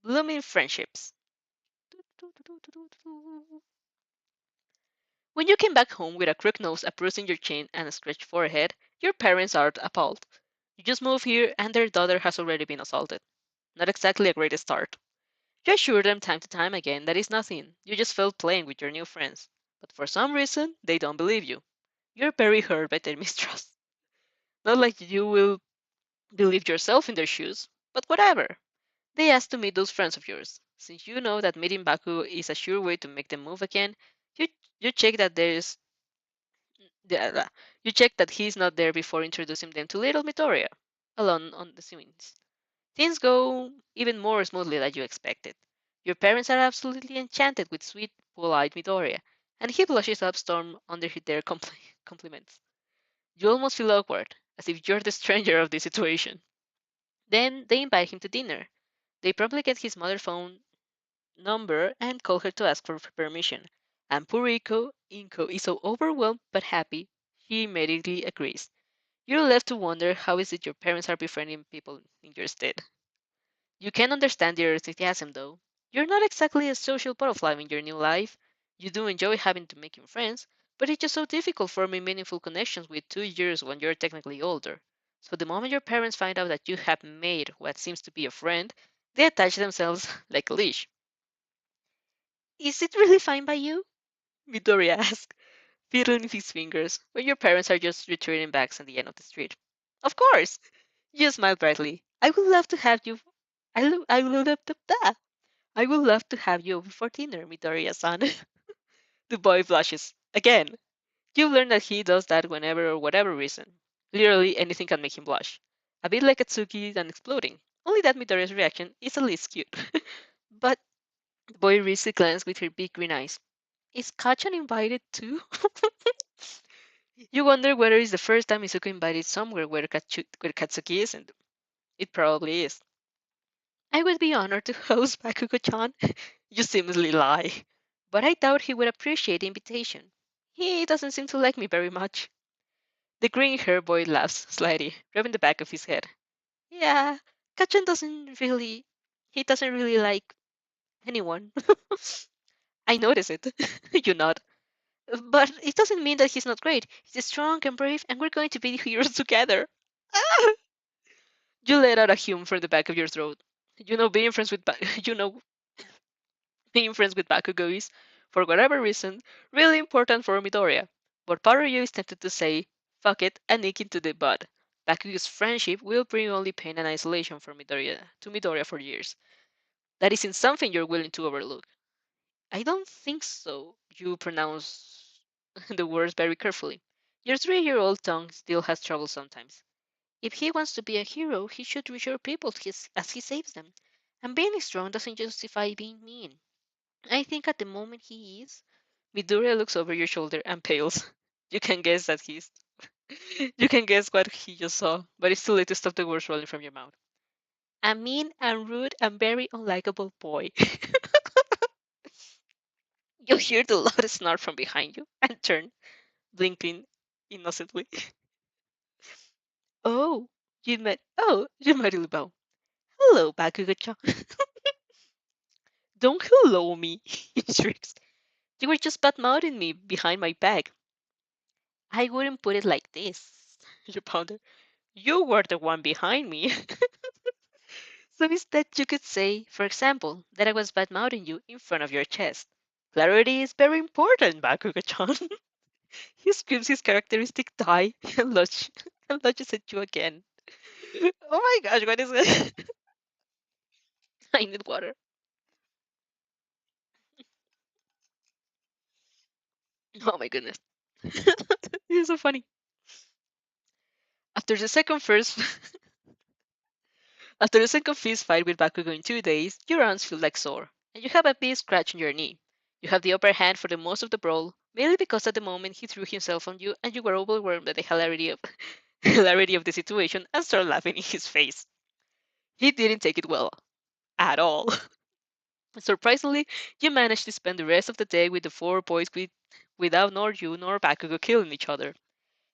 Blooming Friendships. When you came back home with a crooked nose, a bruise in your chin, and a scratched forehead, your parents are appalled. You just move here and their daughter has already been assaulted. Not exactly a great start. You assure them time to time again that it's nothing. You just felt playing with your new friends. But for some reason, they don't believe you. You're very hurt by their mistrust. Not like you will believe yourself in their shoes, but whatever. They ask to meet those friends of yours. Since you know that meeting Baku is a sure way to make them move again, you you check that there's you check that he's not there before introducing them to little Midoriya, alone on the scenes. Things go even more smoothly than you expected. Your parents are absolutely enchanted with sweet, polite Midoriya, and he blushes up storm under their compliments. You almost feel awkward, as if you're the stranger of the situation. Then they invite him to dinner. They promptly get his mother's phone number and call her to ask for permission. And poor Inko is so overwhelmed but happy, he immediately agrees. You're left to wonder how is it your parents are befriending people in your stead. You can understand their enthusiasm though. You're not exactly a social butterfly in your new life. You do enjoy having to making friends, but it's just so difficult forming meaningful connections with 2 years when you're technically older. So the moment your parents find out that you have made what seems to be a friend, they attach themselves like a leash. Is it really fine by you? Midoriya asked, fiddling with his fingers, when your parents are just returning bags at the end of the street. Of course! You smile brightly. I would love to have you. I would love to. I would love to have you over for dinner, Midoriya-san. The boy blushes. Again, you've learned that he does that whenever or whatever reason. Literally anything can make him blush. A bit like Atsuki and exploding. Only that Midoriya's reaction is at least cute. But the boy risks a glance with her big green eyes. Is Kachan invited too? You wonder whether it's the first time Izuku invited somewhere where Katsuki isn't. It probably is. I would be honored to host Bakugo-chan. You seemingly lie. But I doubt he would appreciate the invitation. He doesn't seem to like me very much. The green hair boy laughs slightly, rubbing the back of his head. Yeah, Kachan he doesn't really like anyone. I notice it. You nod. But it doesn't mean that he's not great. He's strong and brave, and we're going to be heroes together. Ah! You let out a hum from the back of your throat. You know, being friends with you know being friends with Bakugo is, for whatever reason, really important for Midoriya. But part of you is tempted to say, fuck it, and nick into the bud. Bakugo's friendship will bring only pain and isolation for Midoriya for years. That isn't something you're willing to overlook. I don't think so. You pronounce the words very carefully. Your 3-year-old tongue still has trouble sometimes. If he wants to be a hero, he should reassure people as he saves them. And being strong doesn't justify being mean. I think at the moment he is. Midoriya looks over your shoulder and pales. You can guess that he's. You can guess what he just saw, but it's too late to stop the words rolling from your mouth. A mean and rude and very unlikable boy. You hear the loud snort from behind you and turn, blinking innocently. You met Ilbao. Hello, Bakugo-chan. Don't hello me, he shrieks. You were just bad-mouthing me behind my back. I wouldn't put it like this, you pounder. You were the one behind me. So instead, you could say, for example, that I was bad-mouthing you in front of your chest. Clarity is very important, Bakugo-chan. He screams his characteristic die and lunges at you again. Oh my gosh, what is it? I need water. Oh my goodness. This is so funny. After the second first After the second fist fight with Bakugo in 2 days, your arms feel like sore, and you have a big scratch on your knee. You have the upper hand for the most of the brawl, mainly because at the moment he threw himself on you and you were overwhelmed by the hilarity of the situation and started laughing in his face. He didn't take it well. At all. Surprisingly, you managed to spend the rest of the day with the 4 boys without nor you nor Bakugo killing each other.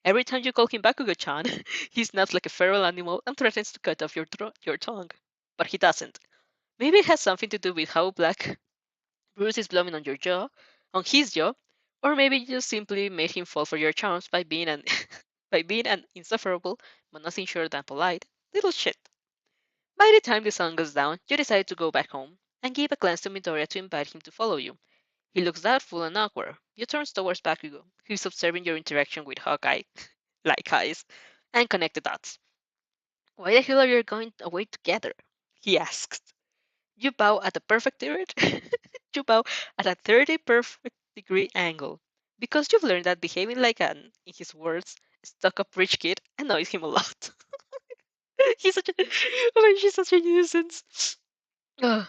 Every time you call him Bakugo-chan, he snaps like a feral animal and threatens to cut off your tongue. But he doesn't. Maybe it has something to do with how black Bruce is blowing on his jaw, or maybe you just simply made him fall for your charms by being an by being an insufferable, but nothing short than polite, little shit. By the time the sun goes down, you decide to go back home and give a glance to Midoriya to invite him to follow you. He looks doubtful and awkward. You turn towards Bakugo, who's observing your interaction with Hawkeye, like eyes, and connect the dots. Why the hell are you going away together? He asks. You bow at a perfect third. You bow at a 30 perfect degree angle. Because you've learned that behaving like an, in his words, stuck up rich kid annoys him a lot. He's such a, oh my, she's such a nuisance. Ugh.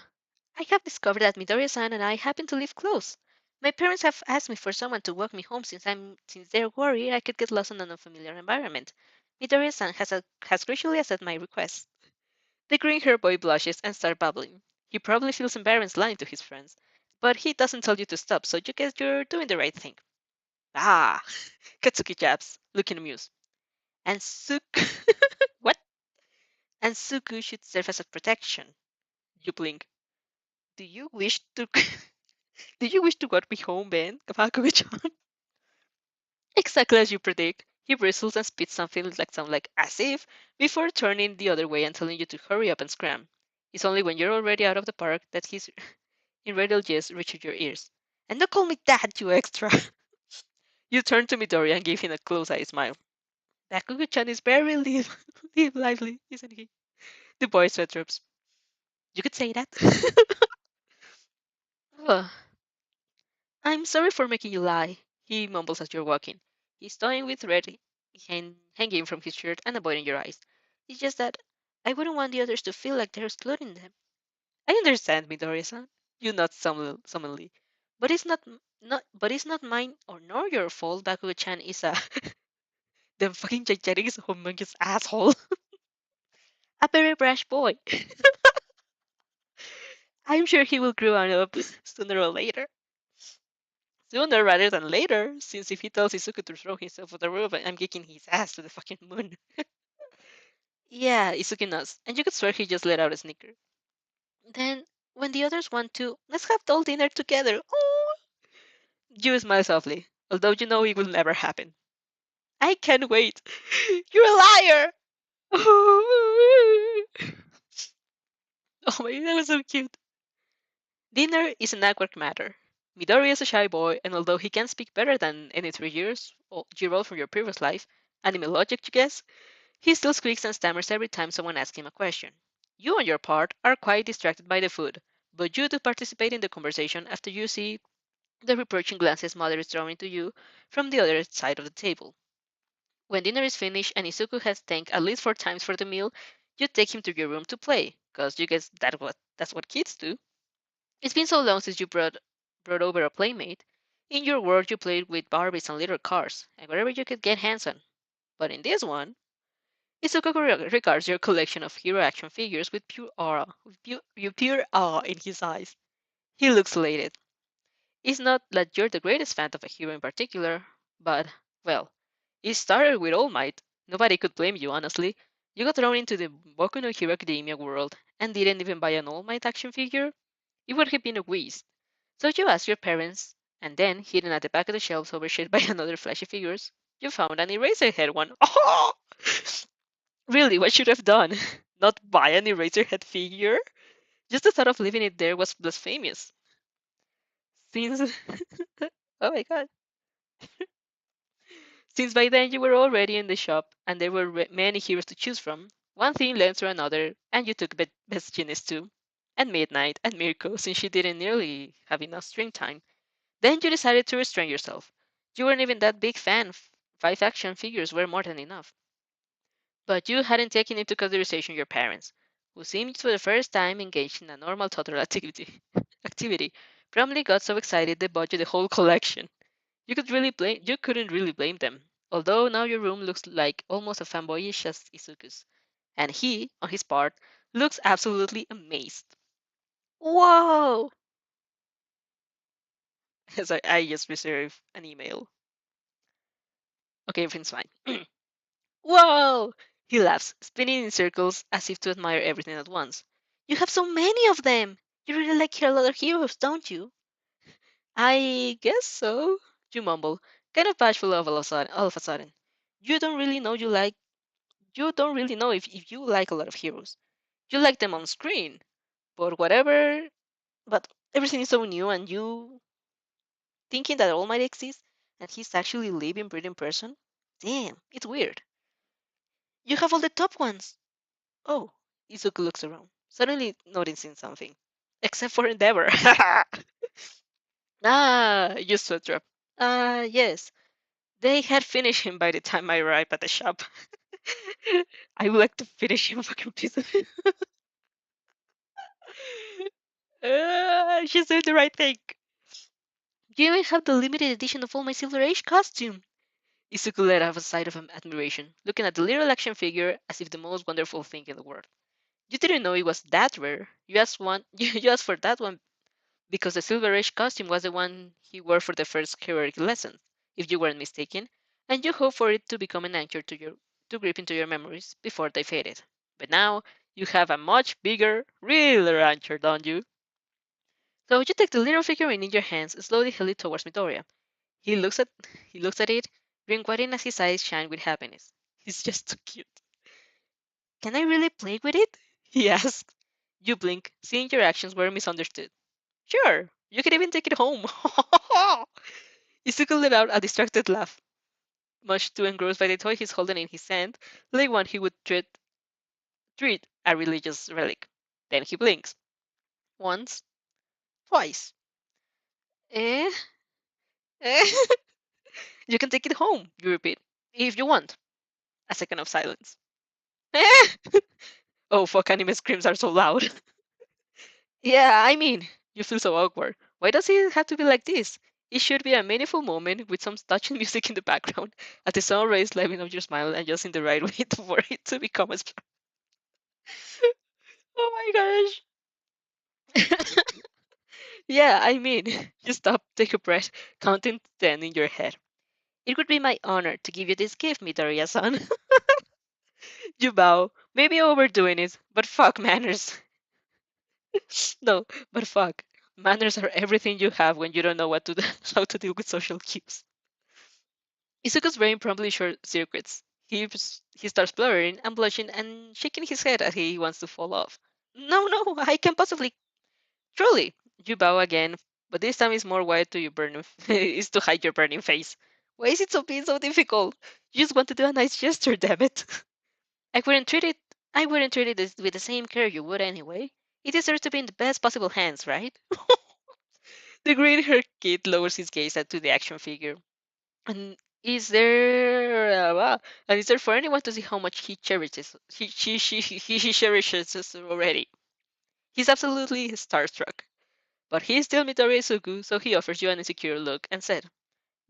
I have discovered that Midori-san and I happen to live close. My parents have asked me for someone to walk me home since they're worried I could get lost in an unfamiliar environment. Midori-san has graciously accepted my request. The green-haired boy blushes and starts babbling. He probably feels embarrassed lying to his friends, but he doesn't tell you to stop, so you guess you're doing the right thing. Ah, Katsuki jabs, looking amused. And Suk, what? And Suku should serve as a protection. You blink. Do you wish to? Do you wish to walk me home, Ben? Kabakugo-chan? Exactly as you predict. He bristles and spits something like as if before turning the other way and telling you to hurry up and scram. It's only when you're already out of the park that his in radial jest reaches your ears. And don't call me that, you extra. You turn to Midori and give him a close-eyed smile. Bakugo-chan is very lively, isn't he? The boy sweat drops. You could say that. Ugh. I'm sorry for making you lie, he mumbles as you're walking. He's toying with red hanging from his shirt and avoiding your eyes. It's just that I wouldn't want the others to feel like they're excluding them. I understand, Midori-san. You nod sullenly. But it's not mine or nor your fault. Bakugo-chan is a the fucking gigantic humongous asshole. A very brash boy. I'm sure he will grow on up sooner or later. Sooner rather than later, since if he tells Izuku to throw himself off the roof, I'm kicking his ass to the fucking moon. Yeah, Izuku knows, and you could swear he just let out a snicker. Then, when the others want to, let's have all dinner together. Oh! You smile softly, although you know it will never happen. I can't wait. You're a liar! Oh my, that was so cute. Dinner is an awkward matter. Midori is a shy boy, and although he can speak better than any 3 years year old from your previous life, anime logic, you guess, he still squeaks and stammers every time someone asks him a question. You, on your part, are quite distracted by the food, but you do participate in the conversation after you see the reproaching glances Mother is throwing to you from the other side of the table. When dinner is finished and Izuku has thanked at least 4 times for the meal, you take him to your room to play, cause you guess that's what kids do. It's been so long since you brought over a playmate. In your world, you played with Barbies and little cars, and whatever you could get hands on. But in this one, Izuku regards your collection of hero action figures with pure awe in his eyes. He looks elated. It's not that you're the greatest fan of a hero in particular, but, well, it started with All Might. Nobody could blame you, honestly. You got thrown into the Boku no Hero Academia world and didn't even buy an All Might action figure. It would have been a waste. So you asked your parents, and then, hidden at the back of the shelves overshadowed by another flashy figures, you found an Eraserhead one. Oh! Really, what should I have done? Not buy an Eraserhead figure? Just the thought of leaving it there was blasphemous. Since, oh my god. Since by then you were already in the shop and there were many heroes to choose from, one thing led to another, and you took Best Genius too, and Midnight, and Mirko, since she didn't nearly have enough screen time. Then you decided to restrain yourself. You weren't even that big fan. 5 action figures were more than enough. But you hadn't taken into consideration your parents, who seemed for the first time engaged in a normal toddler activity. Promptly got so excited they bought you the whole collection. You couldn't really blame them. Although now your room looks like almost as fanboyish as Izuku's. And he, on his part, looks absolutely amazed. Whoa! As I just reserved an email. Okay, everything's fine. Whoa! He laughs, spinning in circles as if to admire everything at once. You have so many of them! You really like a lot of heroes, don't you? I guess so, you mumble, kind of bashful all of a sudden. You don't really know you don't really know if you like a lot of heroes. You like them on screen, but whatever but everything is so new and you thinking that All Might exists and he's actually living, breathing person? Damn, it's weird. You have all the top ones. Oh, Izuku looks around, suddenly noticing something. Except for Endeavor. Ah, you sweat drop. Ah, yes. They had finished him by the time I arrived at the shop. I would like to finish him, fucking piece of it. She's doing the right thing. You even have the limited edition of All My Silver Age costume. Izuku let out a sigh of admiration, looking at the little action figure as if the most wonderful thing in the world. You didn't know it was that rare. You asked one. You asked for that one because the Silver Age costume was the one he wore for the first heroic lesson, if you weren't mistaken, and you hoped for it to become an anchor to grip into your memories before they faded. But now you have a much bigger, realer anchor, don't you? So you take the little figurine in your hands and slowly hold it towards Midoriya. He looks at he looks at it, grin widening as his eyes shine with happiness. He's just too cute. Can I really play with it? He asked. You blink, seeing your actions were misunderstood. Sure, you can even take it home. Izuku let out a distracted laugh, much too engrossed by the toy he's holding in his hand, like one he would treat a religious relic. Then he blinks. Once, twice. Eh? Eh? You can take it home, you repeat. If you want. A second of silence. Eh? Oh, fuck, anime screams are so loud. Yeah, I mean, you feel so awkward. Why does it have to be like this? It should be a meaningful moment with some touching music in the background, as the sun rays lighting up your smile and just in the right way for it to become a star. Oh my gosh. Yeah, I mean, you stop, take a breath, counting to 10 in your head. It would be my honor to give you this gift, Midoriya-san. You bow, maybe overdoing it, but fuck manners. No, but fuck. Manners are everything you have when you don't know what to how to deal with social cues. Izuku's brain promptly short circuits. He starts blurring and blushing and shaking his head as he wants to fall off. No, no, I can possibly. Truly, you bow again, but this time it's more wide to your burning. Is to hide your burning face. Why is it so being so difficult? You just want to do a nice gesture, damn it. I wouldn't treat it. I wouldn't treat it with the same care you would anyway. It deserves to be in the best possible hands, right? The green-haired kid lowers his gaze to the action figure. And is there and is there for anyone to see how much he cherishes he cherishes us already? He's absolutely starstruck. But he's still Midori Izuku, so he offers you an insecure look and said,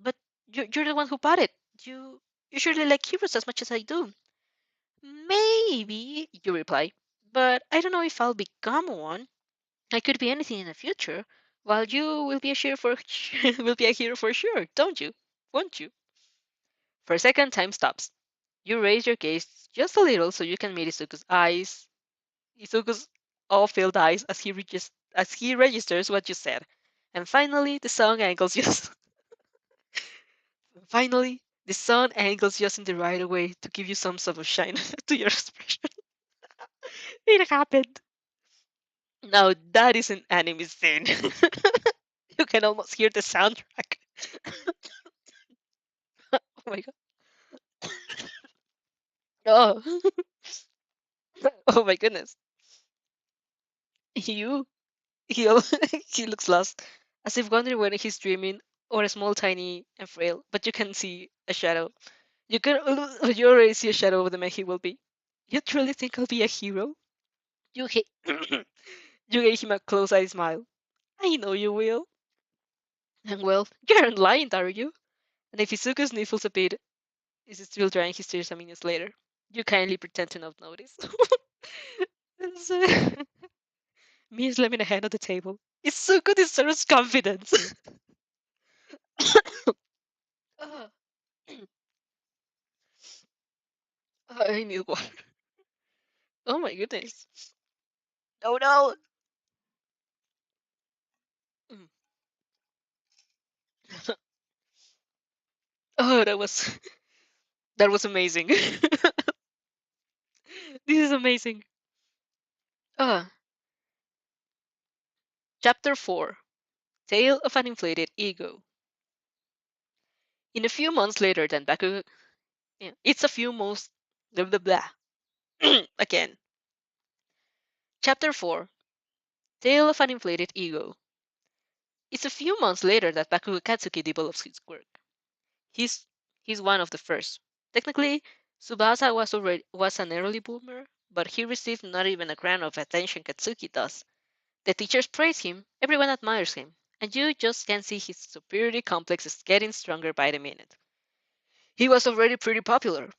But you're the one who bought it. You surely like heroes as much as I do. Maybe, you reply, but I don't know if I'll become one. I could be anything in the future, while you will be a hero for will be a hero for sure, don't you? Won't you? For a second, time stops. You raise your gaze just a little so you can meet Izuku's all-filled eyes as he registers what you said. And finally, finally, the sun angles just in the right way to give you some sort of shine to your expression. It happened. Now that is an anime scene. You can almost hear the soundtrack. Oh my god. Oh, oh my goodness. You He he looks lost, as if wondering whether he's dreaming or a small, tiny, and frail. But you can see a shadow. You already see a shadow of the man he will be. You truly think I'll be a hero? You you gave him a close-eyed smile. I know you will. And well, you aren't lying, are you? And if Izuku sniffles a bit, is still drying his tears a minute later. You kindly pretend to not notice. And so, me slamming a hand on the table. Izuku deserves confidence. Oh, I need water. Oh my goodness. Oh no. Mm. Oh, that was That was amazing. This is amazing. Uh, Chapter 4. Tale of an Inflated Ego. In a few months later than Bakugo... Yeah, it's a few months... Blah, blah, blah. Again. Chapter 4. Tale of an Inflated Ego. It's a few months later that Bakugo Katsuki develops his quirk. He's he's one of the first. Technically, Tsubasa was an early boomer, but he received not even a gram of attention Katsuki does. The teachers praise him, everyone admires him, and you just can see his superiority complex is getting stronger by the minute. He was already pretty popular,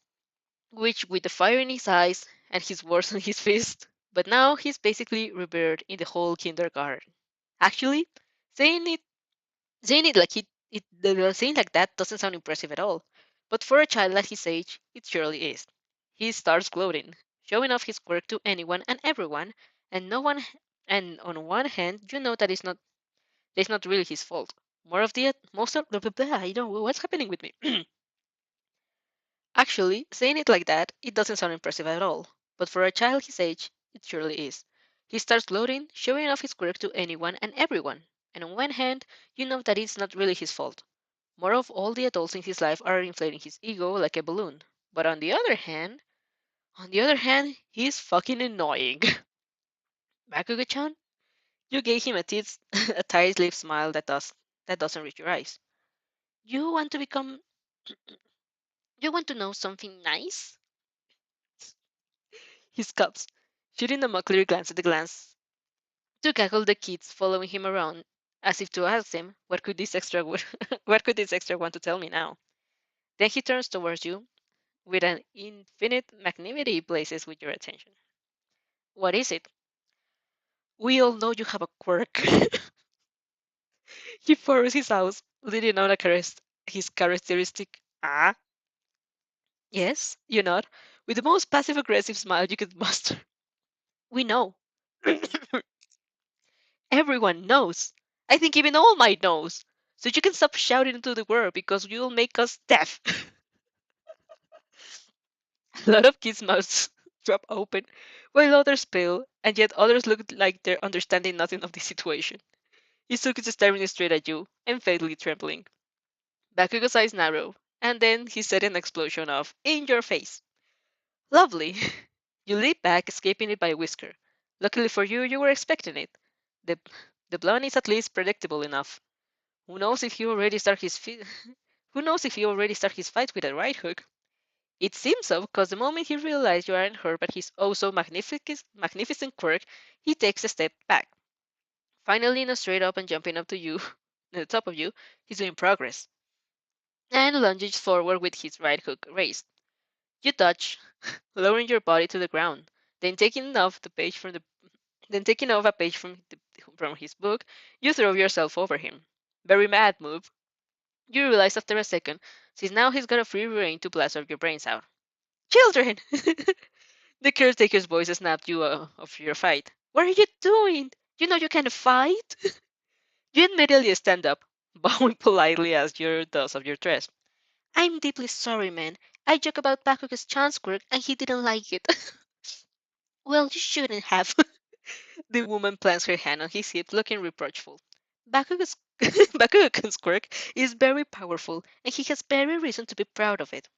which with the fire in his eyes and his words on his fist, but now he's basically revered in the whole kindergarten. Actually, saying it saying it like saying like that doesn't sound impressive at all. But for a child at his age, it surely is. He starts gloating, showing off his quirk to anyone and everyone, and no one and on one hand you know that it's not really his fault. More of the most of blah, blah, blah, I don't know what's happening with me. Actually, saying it like that, it doesn't sound impressive at all. But for a child his age, it surely is. He starts gloating, showing off his quirk to anyone and everyone. And on one hand, you know that it's not really his fault. More of all the adults in his life are inflating his ego like a balloon. But on the other hand, he's fucking annoying. Bakugo-chan, you gave him a tight-lipped smile that doesn't reach your eyes. You want to become you want to know something nice? He scoffs, shooting a mockly glance at the glance to gaggle the kids following him around, as if to ask them, what could this extra want to tell me now? Then he turns towards you with an infinite magnanimity blazes with your attention. What is it? We all know you have a quirk. He furrows his eyes, letting out his characteristic yes, you nod, with the most passive aggressive smile you could muster. We know. Everyone knows. I think even All Might knows. So you can stop shouting into the world because you'll make us deaf. A lot of kids' mouths drop open, while others pale, and yet others look like they're understanding nothing of the situation. Izuku is staring straight at you and faintly trembling. Bakugo's eyes narrow, and then he said an explosion of, in your face. Lovely. You leap back, escaping it by a whisker. Luckily for you, you were expecting it. The, the blonde is at least predictable enough. Who knows if he already start his Who knows if he already start his fight with a right hook? It seems so, because the moment he realizes you aren't hurt by his oh so magnificent quirk, he takes a step back. Finally, not straight up and jumping up to you, at the top of you, he's doing progress, and lunges forward with his right hook raised. You dodge, lowering your body to the ground, then taking off a page from his book, you throw yourself over him. Very mad move. You realize after a second, since now he's got a free reign to blast your brains out. Children! The caretaker's voice snapped you of your fight. What are you doing? You know you can't fight? You immediately stand up, bowing politely as your does of your dress. I'm deeply sorry, man. I joked about Bakugo's chance quirk and he didn't like it. Well, you shouldn't have. The woman plants her hand on his hip, looking reproachful. Bakugo's, Bakugo's quirk is very powerful, and he has every reason to be proud of it.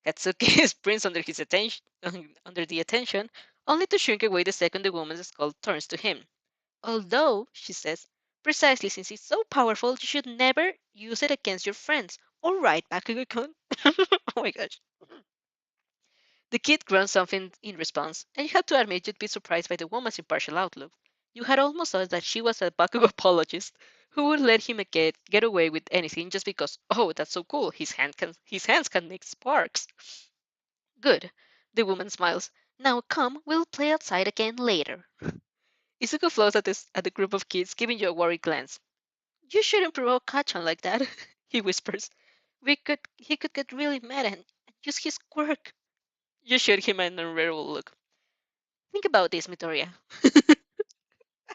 Katsuki sprints under the attention, only to shrink away the second the woman's skull turns to him. Although, she says, precisely since it's so powerful, you should never use it against your friends. All right, Bakugo-kun. Oh my gosh. The kid grunts something in response, and you have to admit you'd be surprised by the woman's impartial outlook. You had almost thought that she was a Bakugo apologist who would let him get away with anything just because, oh, that's so cool, his hands can make sparks. Good. The woman smiles. Now come, we'll play outside again later. Izuku flows at the group of kids, giving you a worried glance. You shouldn't provoke Kachan like that, he whispers. He could get really mad and use his quirk. You shoot him an unbearable look. Think about this, Midoriya.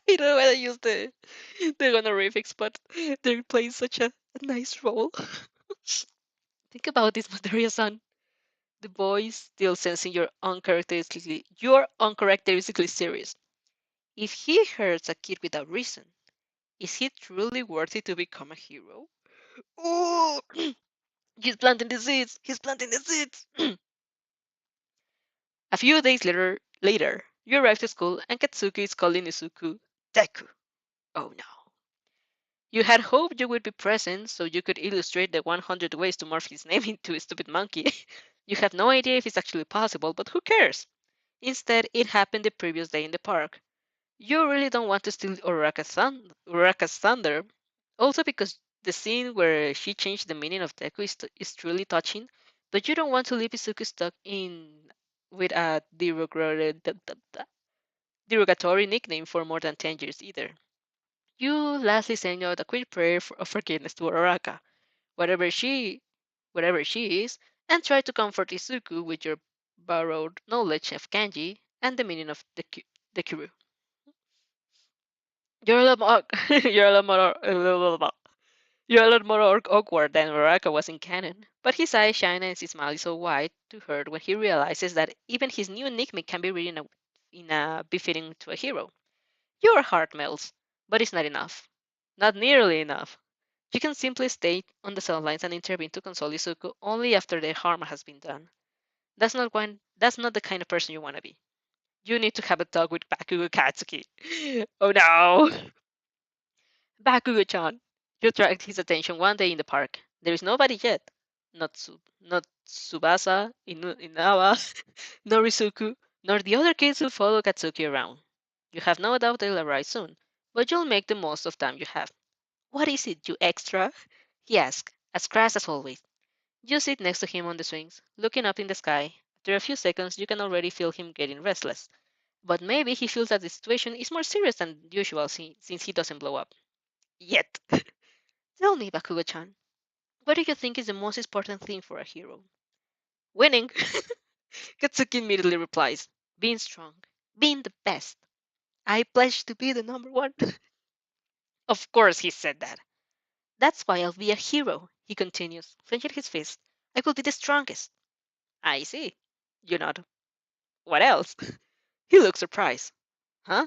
I don't know whether to use the honorifics, but they're playing such a nice role. Think about this, Midoriya-san. The boy, still sensing you're uncharacteristically serious. If he hurts a kid without reason, is he truly worthy to become a hero? Oh, he's planting the seeds. He's planting the seeds. A few days later, you arrive to school and Katsuki is calling Izuku Deku. Oh no. You had hoped you would be present so you could illustrate the 100 ways to morph his name into a stupid monkey. You have no idea if it's actually possible, but who cares? Instead, it happened the previous day in the park. You really don't want to steal Uraraka's thunder. Also because the scene where she changed the meaning of Deku is truly touching, but you don't want to leave Izuku stuck in with a derogatory nickname for more than 10 years either. You lastly send out a quick prayer of forgiveness to Uraraka, whatever she whatever she is, and try to comfort Izuku with your borrowed knowledge of kanji and the meaning of the Kiru. You're a lot more, you're a lot more, you're a lot more awkward than Uraraka was in canon, but his eyes shine and his smile is so wide to hurt when he realizes that even his new nickname can be written in a befitting to a hero. Your heart melts, but it's not enough. Not nearly enough. You can simply stay on the sidelines and intervene to console Izuku only after the harm has been done. That's not the kind of person you want to be. You need to have a talk with Bakugo Katsuki. Oh no! Bakugo-chan. You attract his attention one day in the park. There is nobody yet. Not Tsubasa, Inawa, nor Rizuku, nor the other kids who follow Katsuki around. You have no doubt they'll arrive soon, but you'll make the most of time you have. What is it, you extra? He asks, as crass as always. You sit next to him on the swings, looking up in the sky. After a few seconds, you can already feel him getting restless. But maybe he feels that the situation is more serious than usual since he doesn't blow up. Yet. Tell me, Bakugo-chan, what do you think is the most important thing for a hero? Winning. Katsuki immediately replies, being strong, being the best. I pledge to be the number one. Of course he said that. That's why I'll be a hero, he continues, clenching his fist. I will be the strongest. I see. You nod. What else? He looks surprised. Huh?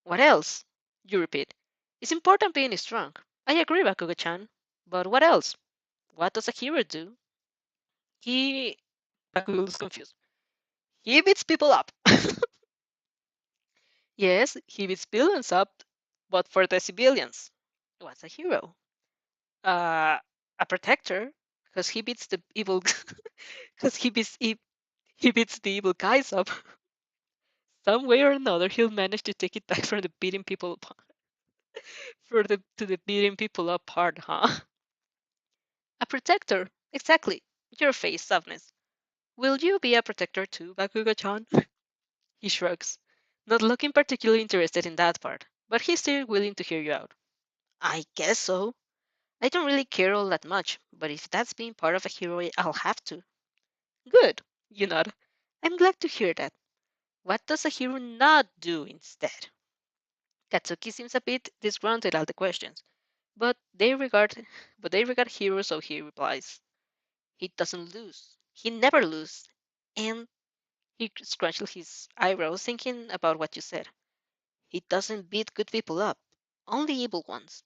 What else? You repeat. It's important being strong. I agree, Bakugo-chan. But what else? What does a hero do? He... Bakugo looks confused. He beats people up. Yes, he beats villains up, but for the civilians. What's a hero? Uh, a protector, because he beats the evil, because he beats the evil guys up. Some way or another, he'll manage to take it back from the beating people for the to the beating people up part, huh? A protector, exactly. Your face softness. Will you be a protector too, Bakugo-chan? He shrugs, not looking particularly interested in that part, but he's still willing to hear you out. I guess so. I don't really care all that much, but if that's being part of a hero, I'll have to. Good, you nod. I'm glad to hear that. What does a hero not do instead? Katsuki seems a bit disgruntled at the questions, but they regard heroes, so he replies. He doesn't lose. He never loses. And he scrunched his eyebrows, thinking about what you said. He doesn't beat good people up, only evil ones.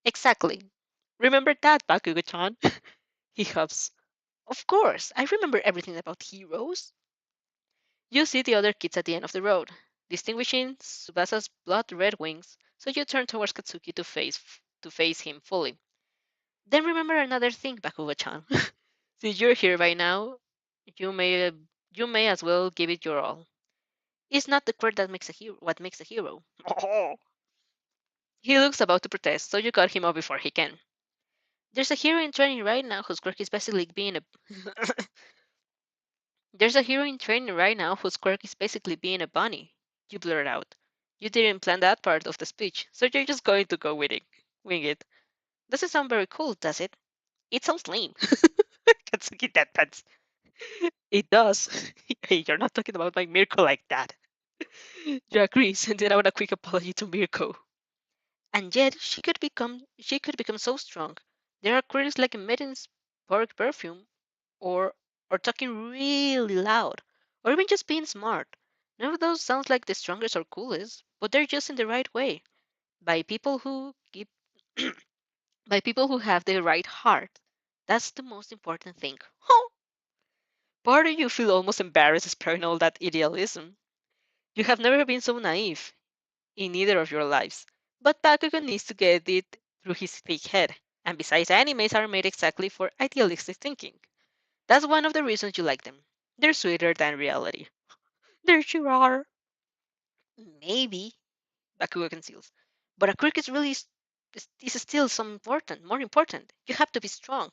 Exactly. Remember that, Bakugo-chan? He huffs. Of course, I remember everything about heroes. You see the other kids at the end of the road, distinguishing Tsubasa's blood-red wings, so you turn towards Katsuki to face him fully. Then remember another thing, Bakugo-chan. Since you're here by now, you may you may as well give it your all. It's not the quirk that makes a hero what makes a hero. Oh. He looks about to protest, so you cut him off before he can. There's a hero in training right now whose quirk is basically being a There's a hero in training right now whose quirk is basically being a bunny. You blurt out. You didn't plan that part of the speech, so you're just going to go with it. Wing it. Doesn't sound very cool, does it? It sounds lame. Katsuki deadpans. It does. Hey, you're not talking about my Mirko like that. You agree, sending out a quick apology to Mirko. And yet she could become so strong. There are quirks like a maiden's pork perfume or or talking really loud, or even just being smart. None of those sounds like the strongest or coolest, but they're just in the right way by people who keep by people who have the right heart. That's the most important thing. Part of you feel almost embarrassed spreading all that idealism. You have never been so naive in either of your lives. But Bakugan needs to get it through his thick head. And besides, animes are made exactly for idealistic thinking. That's one of the reasons you like them. They're sweeter than reality. There you are. Maybe, Bakugan conceals. But a quirk is really is still more important. You have to be strong.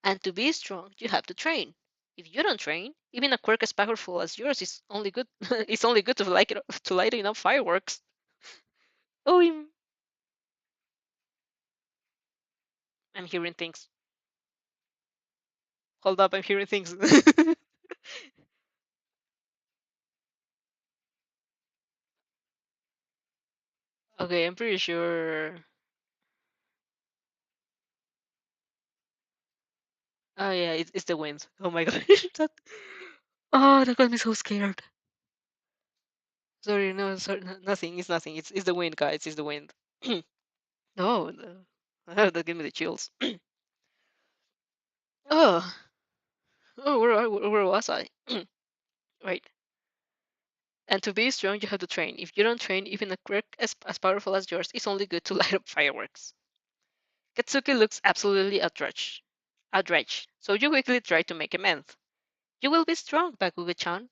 And to be strong, you have to train. If you don't train, even a quirk as powerful as yours is only good. It's only good to light enough fireworks. Oh, I'm hearing things. Hold up, I'm hearing things. Okay, I'm pretty sure. Oh yeah, it's the wind. Oh my god, that. Oh, that got me so scared. Sorry, no, sorry, nothing. It's nothing. It's the wind, guys. It's the wind. No, that gave me the chills. Oh, oh, where was I? Right. And to be strong, you have to train. If you don't train, even a quirk as powerful as yours is only good to light up fireworks. Katsuki looks absolutely outraged. So you quickly try to make amends. You will be strong, Bakugo-chan.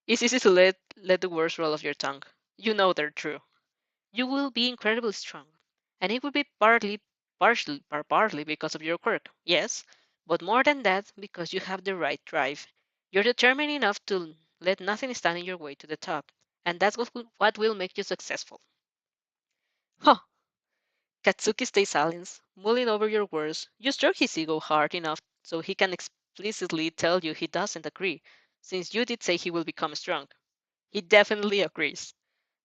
It's easy to let the words roll off your tongue. You know they're true. You will be incredibly strong. And it will be partly because of your quirk, yes, but more than that, because you have the right drive. You're determined enough to let nothing stand in your way to the top. And that's what will make you successful. Huh. Katsuki stays silent, mulling over your words. You stroke his ego hard enough so he can explicitly tell you he doesn't agree, since you did say he will become strong. He definitely agrees.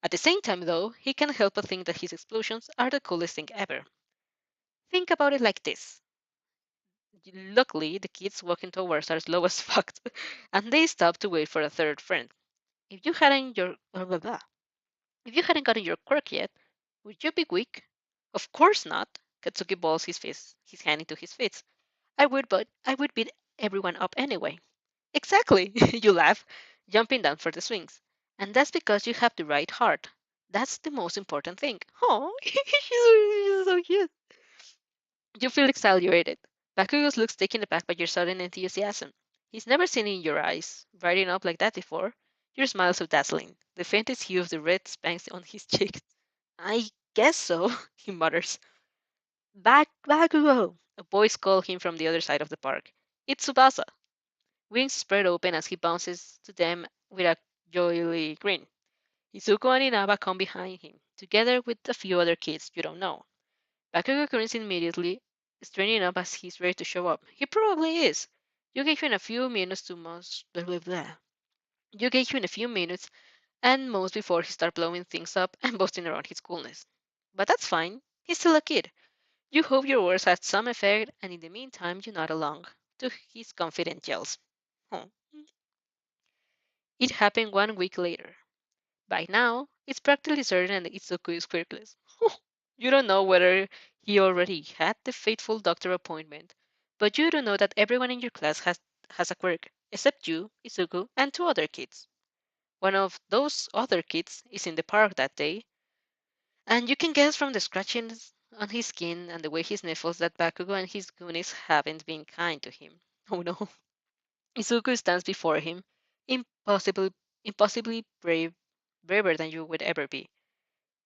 At the same time, though, he can't help but think that his explosions are the coolest thing ever. Think about it like this. Luckily, the kids walking towards are slow as fuck, and they stop to wait for a third friend. If you hadn't your blah, blah, blah. If you hadn't gotten your quirk yet, would you be weak? Of course not. Katsuki balls his hand into his fist. I would, but I would beat everyone up anyway. Exactly, you laugh, jumping down for the swings. And that's because you have the right heart. That's the most important thing. Oh, she's so cute. You feel exhilarated. Bakugo looks taken aback by your sudden enthusiasm. He's never seen it in your eyes, brighten up like that before. Your smile so dazzling, the faintest hue of the red spanks on his cheeks. I guess so, he mutters. Bakugo! A voice called him from the other side of the park. It's Tsubasa. Wings spread open as he bounces to them with a jolly grin. Izuku and Inaba come behind him, together with a few other kids you don't know. Bakugo grins immediately, straining up as he's ready to show up. He probably is. You gave him a few minutes to most blah blah blah. You gave him a few minutes and most before he starts blowing things up and boasting around his coolness. But that's fine. He's still a kid. You hope your words had some effect, and in the meantime you nod along to his confident yells. Huh. It happened 1 week later. By now, it's practically certain that Itsuku is quirkless. You don't know whether he already had the fateful doctor appointment, but you do know that everyone in your class has a quirk, except you, Izuku, and two other kids. One of those other kids is in the park that day, and you can guess from the scratchings on his skin and the way he sniffles that Bakugo and his goonies haven't been kind to him. Oh no. Izuku stands before him, impossibly, impossibly braver than you would ever be.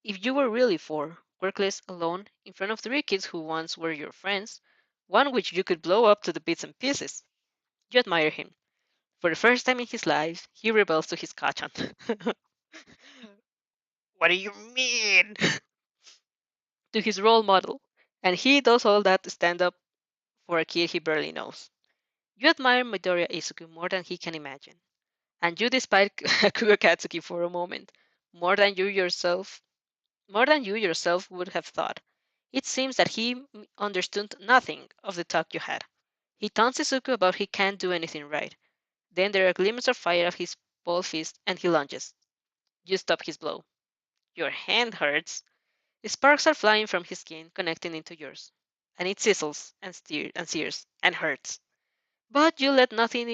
If you were really four, quirkless, alone, in front of three kids who once were your friends, one which you could blow up to the bits and pieces, you admire him. For the first time in his life, he rebels to his kachan. What do you mean? To his role model. And he does all that to stand up for a kid he barely knows. You admire Midoriya Izuku more than he can imagine. And you despise Kuga Katsuki for a moment, more than you yourself more than you yourself would have thought. It seems that he understood nothing of the talk you had. He taunts Izuku about he can't do anything right. Then there are glimmers of fire of his ball fist, and he lunges. You stop his blow. Your hand hurts. Sparks are flying from his skin, connecting into yours. And it sizzles and sears and hurts. But you let nothing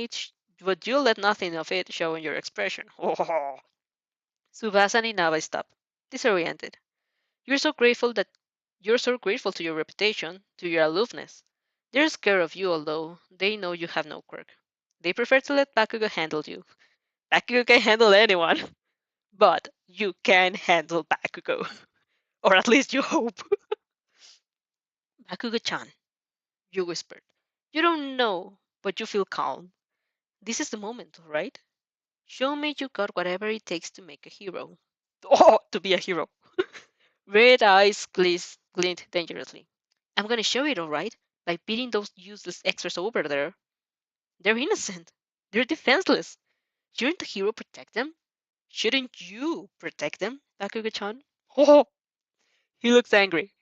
of it show in your expression. Oh. Tsubasa and Inaba stop, disoriented. You're so grateful that you're so grateful to your reputation, to your aloofness. They're scared of you, although they know you have no quirk. They prefer to let Bakugo handle you. Bakugo can handle anyone, but you can handle Bakugo. Or at least you hope. Bakugo-chan, you whispered. You don't know, but you feel calm. This is the moment, all right? Show me you got whatever it takes to make a hero. Oh, to be a hero. Red eyes glint dangerously. I'm gonna show it, all right, by beating those useless extras over there. They're innocent. They're defenseless. Shouldn't the hero protect them? Shouldn't you protect them, Bakugo-chan? Oh, he looks angry.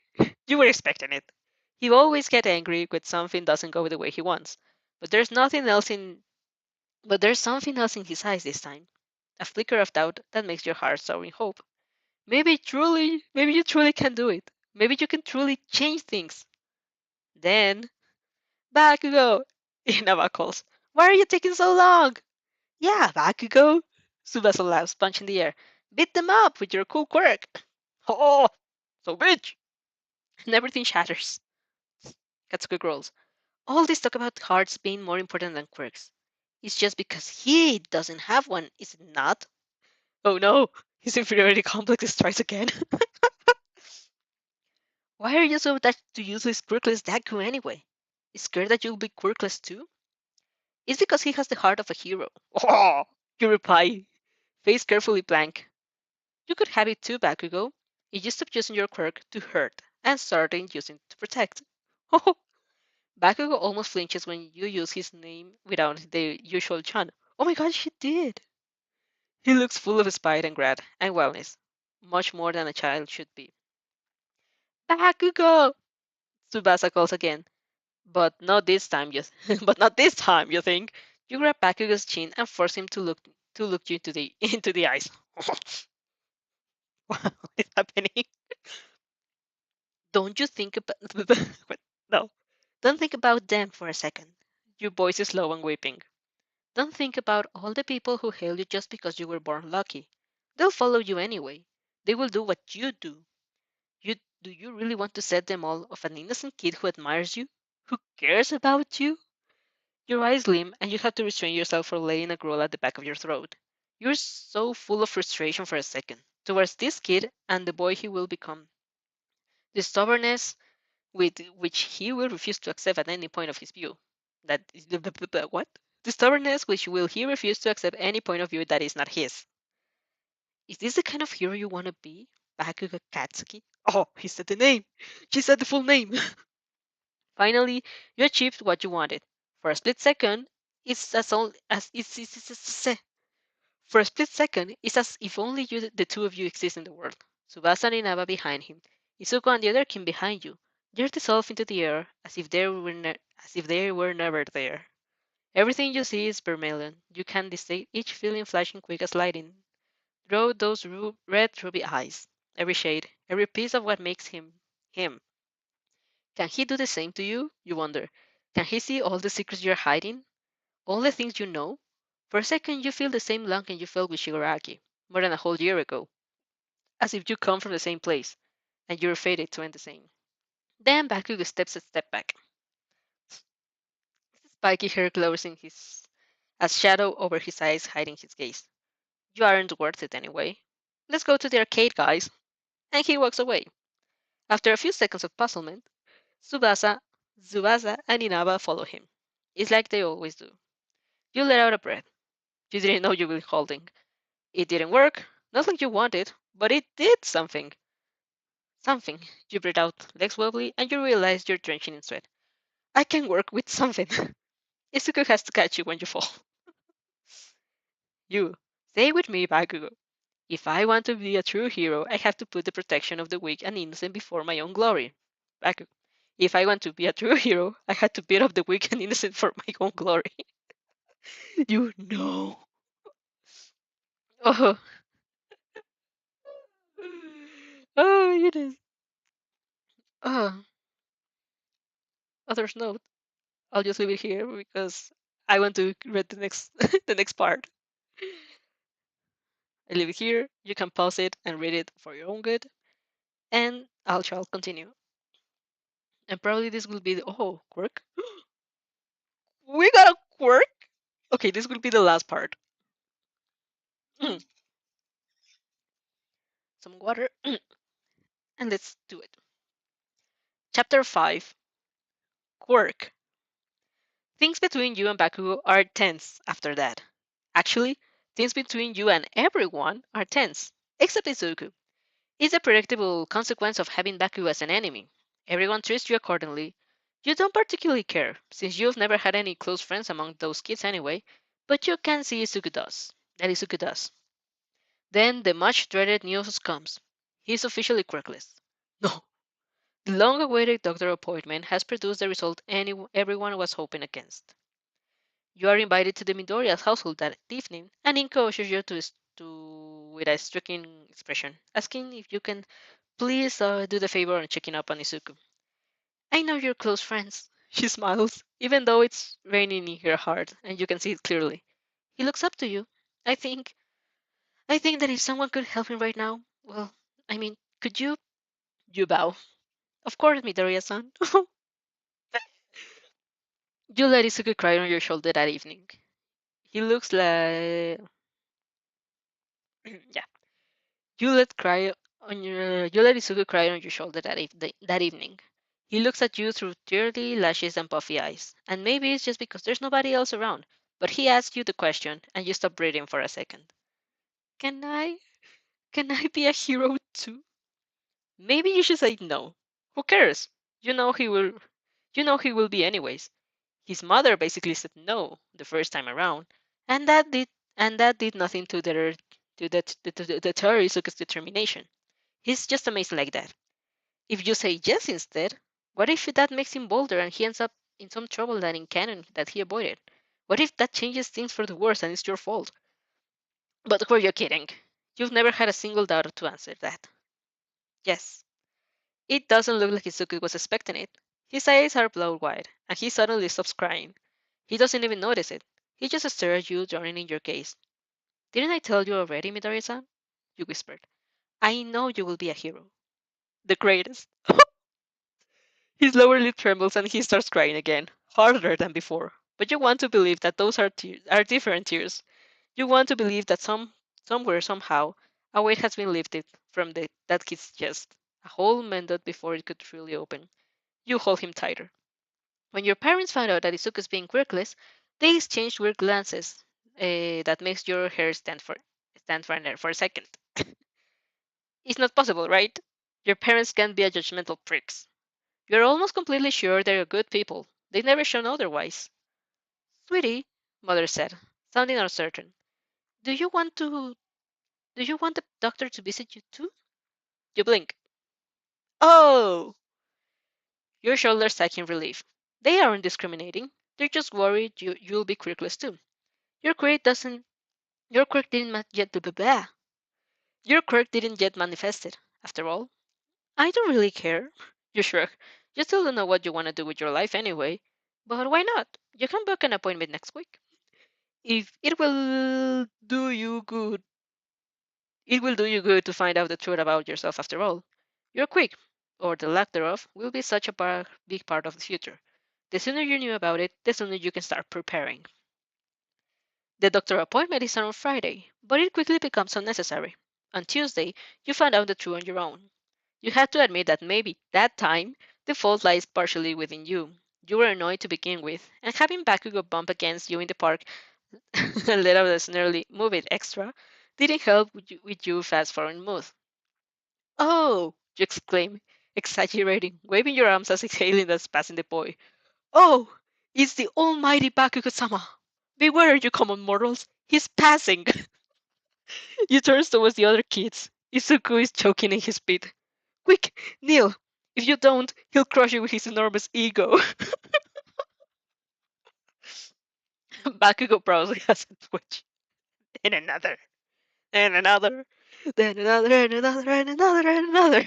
You were expecting it. He always gets angry when something doesn't go the way he wants. But there's nothing else in but there's something else in his eyes this time. A flicker of doubt that makes your heart soar in hope. Maybe you truly can do it. Maybe you can truly change things. Then, Bakugo! Inaba calls. Why are you taking so long? Yeah, Bakugo! Tsubasa laughs, punching the air. Beat them up with your cool quirk. Oh, so bitch! And everything shatters. Katsuko growls. All this talk about hearts being more important than quirks. It's just because he doesn't have one, is it not? Oh no, his inferiority complex strikes again. Why are you so attached to useless quirkless Deku anyway? Scared that you'll be quirkless too? It's because he has the heart of a hero. Oh, you reply, face carefully blank. You could have it too, Bakugo. You just stop using your quirk to hurt and starting using it to protect. Oh, Bakugo almost flinches when you use his name without the usual chant. Oh my god, she did! He looks full of spite and grat and wellness, much more than a child should be. Bakugo! Tsubasa calls again. But not this time, you but not this time, you think. You grab Bakugo's chin and force him to look you into the into the eyes. What is happening? Don't you think about no. Don't think about them for a second. Your voice is low and weeping. Don't think about all the people who hail you just because you were born lucky. They'll follow you anyway. They will do what you do. You do you really want to set them all of an innocent kid who admires you? Who cares about you? Your eyes gleam and you have to restrain yourself from letting a growl at the back of your throat. You're so full of frustration for a second towards this kid and the boy he will become. The stubbornness with which he will refuse to accept at any point of his view. That is what? The stubbornness which will he refuse to accept any point of view that is not his. Is this the kind of hero you want to be? Bakugo Katsuki? Oh, he said the name. She said the full name. Finally, you achieved what you wanted. For a split second, it's as all as for a split second, it's as if only the two of you exist in the world. Tsubasa and Inaba behind him, Izuku and the other king behind you. They dissolve into the air as if they were never there. Everything you see is vermilion. You can distinct each feeling flashing quick as lightning. Through those red ruby eyes, every shade, every piece of what makes him him. Can he do the same to you? You wonder. Can he see all the secrets you're hiding? All the things you know? For a second, you feel the same longing you felt with Shigaraki, more than a whole year ago, as if you come from the same place, and you're fated to end the same. Then Bakugo steps a step back, spiky hair closing his as shadow over his eyes hiding his gaze. You aren't worth it anyway. Let's go to the arcade, guys. And he walks away. After a few seconds of puzzlement, Tsubasa, Tsubasa and Inaba follow him. It's like they always do. You let out a breath. You didn't know you were holding. It didn't work, not like you wanted, but it did something. Something. You breathe out, legs wobbly, and you realize you're drenching in sweat. I can work with something. Izuku has to catch you when you fall. You. Stay with me, Bakugo. If I want to be a true hero, I have to put the protection of the weak and innocent before my own glory. Bakugo. If I want to be a true hero, I had to beat up the weak and innocent for my own glory. You know. Oh, oh, it is. Oh, others note. I'll just leave it here because I want to read the next the next part. I leave it here. You can pause it and read it for your own good, and I shall continue. And probably this will be the quirk. We got a quirk. Okay, this will be the last part. Some water, and let's do it. Chapter 5, Quirk. Things between you and Bakugo are tense after that. Actually, things between you and everyone are tense, except Izuku. It's a predictable consequence of having Bakugo as an enemy. Everyone treats you accordingly. You don't particularly care, since you've never had any close friends among those kids anyway, but you can see Izuku does. That Izuku does. Then the much dreaded news comes. He's officially quirkless. No, the long awaited doctor appointment has produced the result everyone was hoping against. You are invited to the Midoriya's household that evening, and Inko ushers you with a stricken expression, asking if you can please do the favor on checking up on Izuku. I know you're close friends. She smiles, even though it's raining in her heart, and you can see it clearly. He looks up to you. I think, I think that if someone could help him right now, well, I mean, could you? You bow. Of course, Midoriya-san. You let Izuku cry on your shoulder that evening. He looks like, yeah. You let Izuku cry on your shoulder that evening. He looks at you through teary lashes and puffy eyes, and maybe it's just because there's nobody else around, but he asks you the question, and you stop breathing for a second. Can I? Can I be a hero too? Maybe you should say no. Who cares? You know he will. You know he will be anyways. His mother basically said no the first time around, and that did nothing to deter Izuku's determination. He's just amazing like that. If you say yes instead, what if that makes him bolder and he ends up in some trouble that in canon that he avoided? What if that changes things for the worse and it's your fault? But were you kidding? You've never had a single doubt to answer that. Yes. It doesn't look like Izuku was expecting it. His eyes are blood wide, and he suddenly stops crying. He doesn't even notice it. He just stares at you, drowning in your gaze. Didn't I tell you already, Midori-san? You whispered. I know you will be a hero. The greatest. His lower lip trembles and he starts crying again, harder than before. But you want to believe that those are different tears. You want to believe that somewhere, somehow, a weight has been lifted from that kid's chest, a hole mended before it could truly open. You hold him tighter. When your parents found out that Izuku's being quirkless, they exchanged weird glances that makes your hair stand for a second. It's not possible, right? Your parents can't be a judgmental pricks. You're almost completely sure they're good people. They've never shown otherwise. Sweetie, Mother said, sounding uncertain, do you want to do you want the doctor to visit you too? You blink. Oh, your shoulders sag in relief. They aren't discriminating. They're just worried you'll be quirkless too. Your quirk doesn't your quirk didn't yet blah, blah, blah. Your quirk didn't yet manifested. After all, I don't really care. You shrug. You still don't know what you want to do with your life anyway. But why not? You can book an appointment next week. If it will do you good to find out the truth about yourself after all. Your quick, or the lack thereof, will be such a big part of the future. The sooner you knew about it, the sooner you can start preparing. The doctor appointment is on Friday, but it quickly becomes unnecessary. On Tuesday, you find out the truth on your own. You have to admit that maybe that time the fault lies partially within you. You were annoyed to begin with, and having Bakugo bump against you in the park and let out a snarly "move it extra" didn't help with you fast forward mood. Oh! You exclaim, exaggerating, waving your arms as if hailing that's passing the boy. Oh! It's the almighty Bakugo-sama! Beware, you common mortals! He's passing! You turn towards the other kids. Izuku is choking in his spit. Quick, kneel! If you don't, he'll crush you with his enormous ego. Bakugo probably has a twitch. And another. And another. Then another and another and another and another.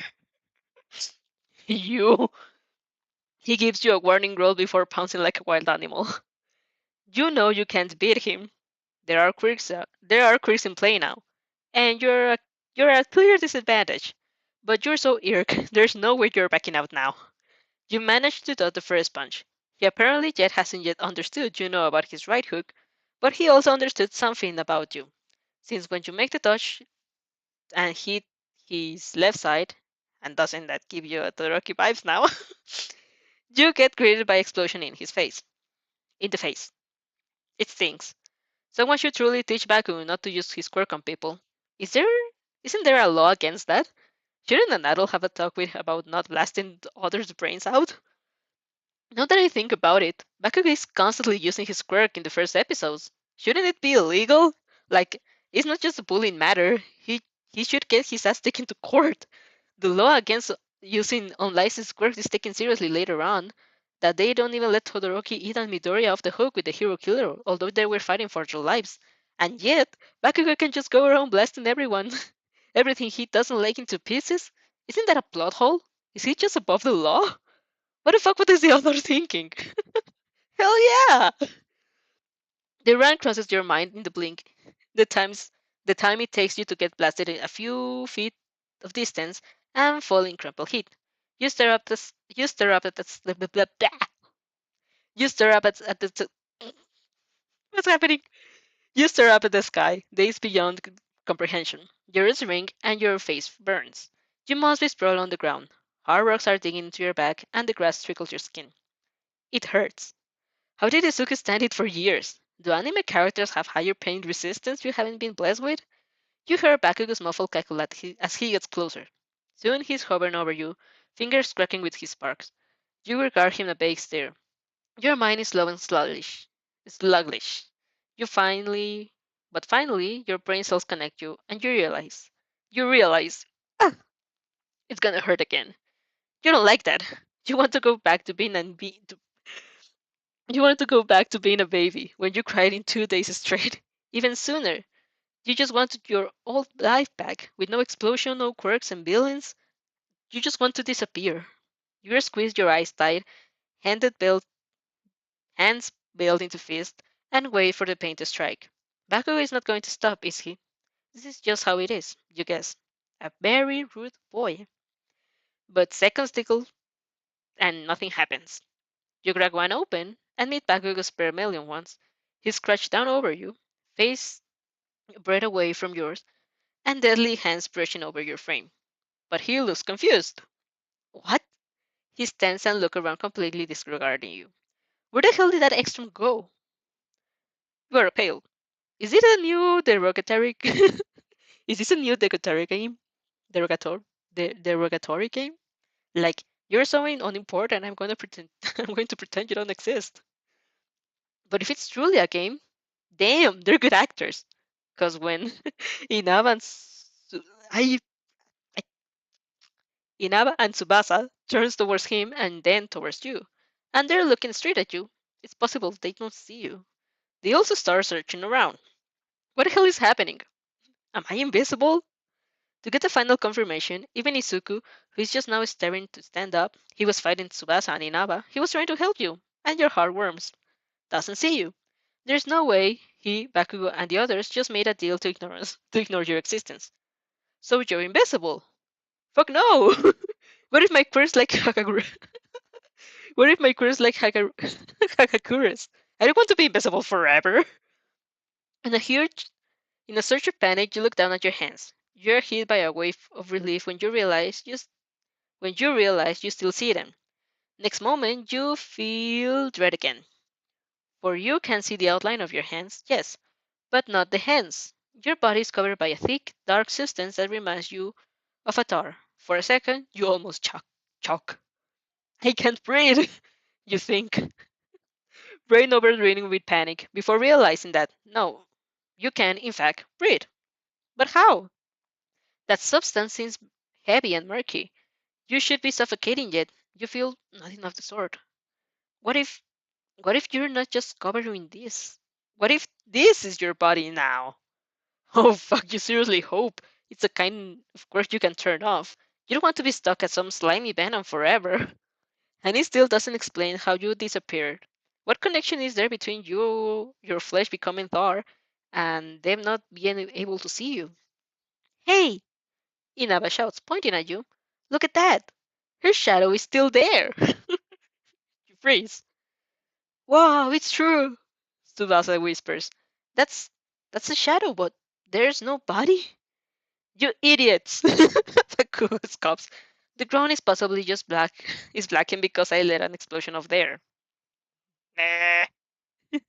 You. He gives you a warning roll before pouncing like a wild animal. You know you can't beat him. There are quirks in play now, and you're at clear disadvantage. But you're so irk, there's no way you're backing out now. You managed to dodge the first punch. He apparently yet hasn't yet understood you know about his right hook, but he also understood something about you. Since when you make the dodge and hit his left side, and doesn't that give you the Rocky vibes now? You get greeted by explosion in his face. In the face. It stings. Someone should truly teach Baku not to use his quirk on people. Is there isn't there a law against that? Shouldn't an adult have a talk with about not blasting others' brains out? Now that I think about it, Bakugo is constantly using his quirk in the first episodes. Shouldn't it be illegal? Like, it's not just a bullying matter. He should get his ass taken to court. The law against using unlicensed quirks is taken seriously later on. That they don't even let Todoroki eat and Midoriya off the hook with the hero killer, although they were fighting for their lives. And yet, Bakugo can just go around blasting everyone, everything he doesn't like into pieces. Isn't that a plot hole? Is he just above the law? What the fuck was the other thinking? Hell yeah! The run crosses your mind in the blink. The times the time it takes you to get blasted in a few feet of distance and fall in crumple heat. You stare up at the blah, blah, blah, blah. You stare up at the what's happening? You stare up at the sky, days beyond comprehension. Your ears ring and your face burns. You must be sprawled on the ground. Hard rocks are digging into your back and the grass trickles your skin. It hurts. How did Izuku stand it for years? Do anime characters have higher pain resistance you haven't been blessed with? You hear Bakugo's muffled cackle as he gets closer. Soon he's hovering over you, fingers cracking with his sparks. You regard him a vague stare. Your mind is slow and sluggish. Sluggish. You finally, but finally, your brain cells connect you, and you realize, ah, it's gonna hurt again. You don't like that. You want to go back to being and be, to, You want to go back to being a baby when you cried in 2 days straight. Even sooner. You just wanted your old life back with no explosion, no quirks and villains. You just want to disappear. You squeeze your eyes tight, handed built, hands built into fists, and wait for the pain to strike. Bakugo is not going to stop, is he? This is just how it is, you guess. A very rude boy. But seconds tickle and nothing happens. You crack one open and meet Bakugo's vermilion ones. He's crouched down over you, face breath away from yours, and deadly hands brushing over your frame. But he looks confused. What? He stands and looks around completely disregarding you. Where the hell did that extra go? You are pale. Is it a new derogatory? Is this a new derogatory game? Derogator? Derogatory game? Like you're so unimportant. I'm going to pretend. I'm going to pretend you don't exist. But if it's truly a game, damn, they're good actors. Because when Inaba and I, I Inaba and Tsubasa turns towards him and then towards you, and they're looking straight at you. It's possible they don't see you. They also start searching around. What the hell is happening? Am I invisible? To get the final confirmation, even Izuku, who is just now staring to stand up, he was fighting Tsubasa and Inaba, he was trying to help you, and your heart warms. Doesn't see you. There's no way he, Bakugo, and the others just made a deal to ignore us, to ignore your existence. So you're invisible. Fuck no! What if my quirk's like Hakagura? What if my quirk's like Hakakuras? I don't want to be invisible forever. In a huge, in a surge of panic, you look down at your hands. You're hit by a wave of relief when you realize you still see them. Next moment, you feel dread again. For you can see the outline of your hands, yes, but not the hands. Your body is covered by a thick, dark substance that reminds you of a tar. For a second, you almost choke. I can't breathe, you think, brain overdraining with panic, before realizing that, no, you can, in fact, breathe. But how? That substance seems heavy and murky. You should be suffocating yet you feel nothing of the sort. What if what if you're not just covered in this? What if this is your body now? Oh fuck, you seriously hope it's a kind of course you can turn off. You don't want to be stuck at some slimy venom forever. And it still doesn't explain how you disappeared. What connection is there between your flesh becoming Thor, and them not being able to see you? Hey! Inaba shouts, pointing at you. Look at that! Her shadow is still there! You freeze. Wow, it's true! Tsubasa whispers. That's that's a shadow, but there's no body? You idiots! Taku scoffs. The ground is possibly just black. Is blackened because I let an explosion of there. Nah.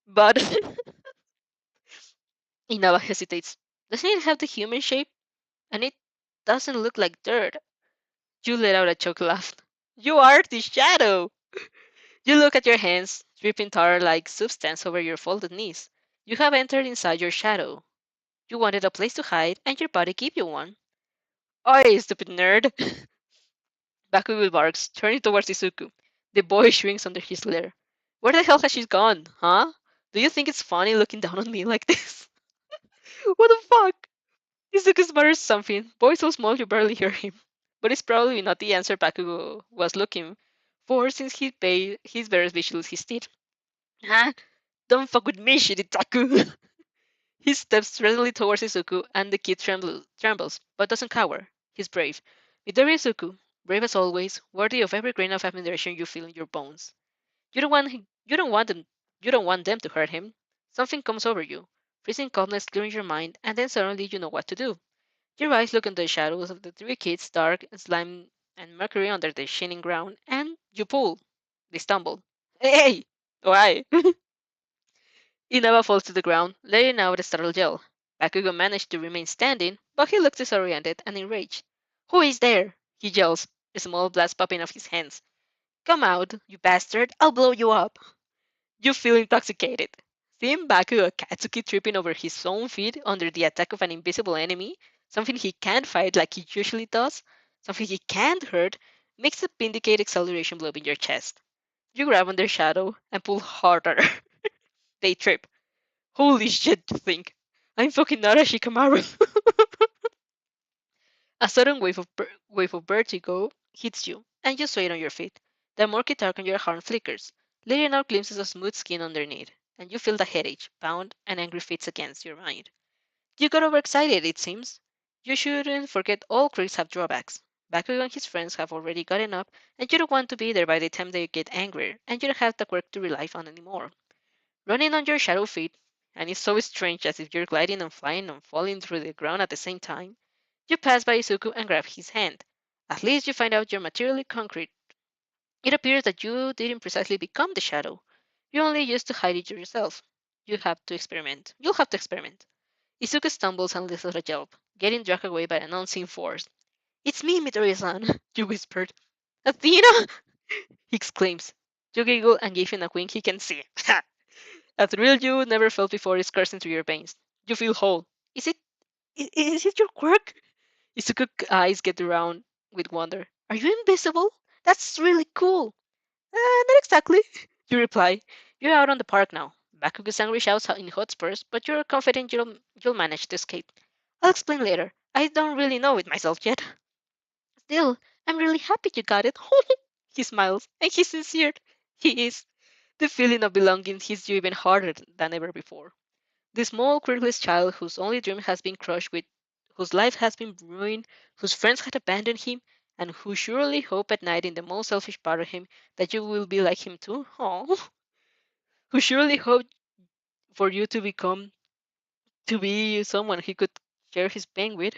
But Inaba hesitates. Doesn't it have the human shape? And it doesn't look like dirt. You let out a choke laugh. You are the shadow! You look at your hands, dripping tar like substance over your folded knees. You have entered inside your shadow. You wanted a place to hide, and your body gave you one. Oi, stupid nerd! Bakugo barks, turning towards Izuku. The boy shrinks under his glare. Where the hell has she gone, huh? Do you think it's funny looking down on me like this? What the fuck? Izuku mutters something, voice so small you barely hear him. But it's probably not the answer Bakugo was looking for since he's very vicious his teeth. Huh? Don't fuck with me, Shiritaku! He steps readily towards Izuku, and the kid trembles, but doesn't cower. He's brave. Midori Izuku, brave as always, worthy of every grain of admiration you feel in your bones. You don't want you don't want them to hurt him. Something comes over you, freezing calmness clearing your mind, and then suddenly you know what to do. Your eyes look into the shadows of the three kids, dark and slime and mercury under the shining ground, and you pull. They stumble. Hey! Why? Inaba falls to the ground, letting out a startled yell. Bakugo managed to remain standing, but he looks disoriented and enraged. Who is there? He yells, a small blast popping off his hands. Come out, you bastard, I'll blow you up. You feel intoxicated. Seeing Bakugo Katsuki tripping over his own feet under the attack of an invisible enemy, something he can't fight like he usually does, something he can't hurt, makes a vindicate acceleration blow in your chest. You grab on their shadow and pull harder. They trip. Holy shit, to think. I'm fucking Nara Shikamaru. A sudden wave of vertigo hits you, and you sway on your feet. The murky dark on your horn flickers, letting out glimpses of smooth skin underneath, and you feel the headache, pound, and angry fits against your mind. You got overexcited, it seems. You shouldn't forget all creeks have drawbacks. Bakugo and his friends have already gotten up, and you don't want to be there by the time they get angry, and you don't have the quirk to rely on anymore. Running on your shadow feet, and it's so strange as if you're gliding and flying and falling through the ground at the same time. You pass by Izuku and grab his hand. At least you find out you're materially concrete. It appears that you didn't precisely become the shadow. You only used to hide it yourself. You have to experiment. You'll have to experiment. Izuku stumbles and lets out a yelp, getting dragged away by an unseen force. It's me, Midori-san, you whispered. Athena! He exclaims. You giggle and give him a wink he can see. A thrill you never felt before is coursing through your veins. You feel whole. Is it your quirk? Izuku's eyes get round with wonder. Are you invisible? That's really cool. Not exactly, you reply. You're out on the park now. Bakugo's angry shouts in hot spurs, but you're confident you'll manage to escape. I'll explain later. I don't really know it myself yet. Still, I'm really happy you got it. He smiles, and he's sincere. He is. The feeling of belonging hits you even harder than ever before. The small, quirkless child whose only dream has been crushed with, whose life has been ruined, whose friends had abandoned him, and who surely hope at night in the most selfish part of him that you will be like him too. Oh, who surely hoped for you to be someone he could share his pain with.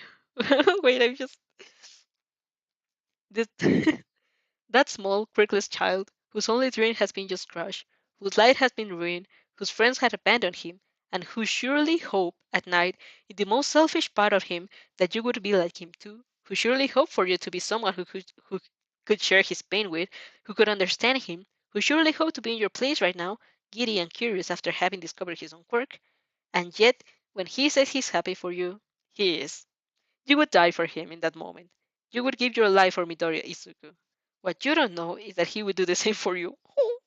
Wait, I'm just this, that small, quirkless child whose only dream has been just crushed, whose life has been ruined, whose friends had abandoned him, and who surely hoped at night in the most selfish part of him that you would be like him too, who surely hoped for you to be someone who could share his pain with, who could understand him, who surely hoped to be in your place right now, giddy and curious after having discovered his own quirk, and yet when he says he's happy for you, he is. You would die for him in that moment. You would give your life for Midoriya Izuku. What you don't know is that he would do the same for you. Oh,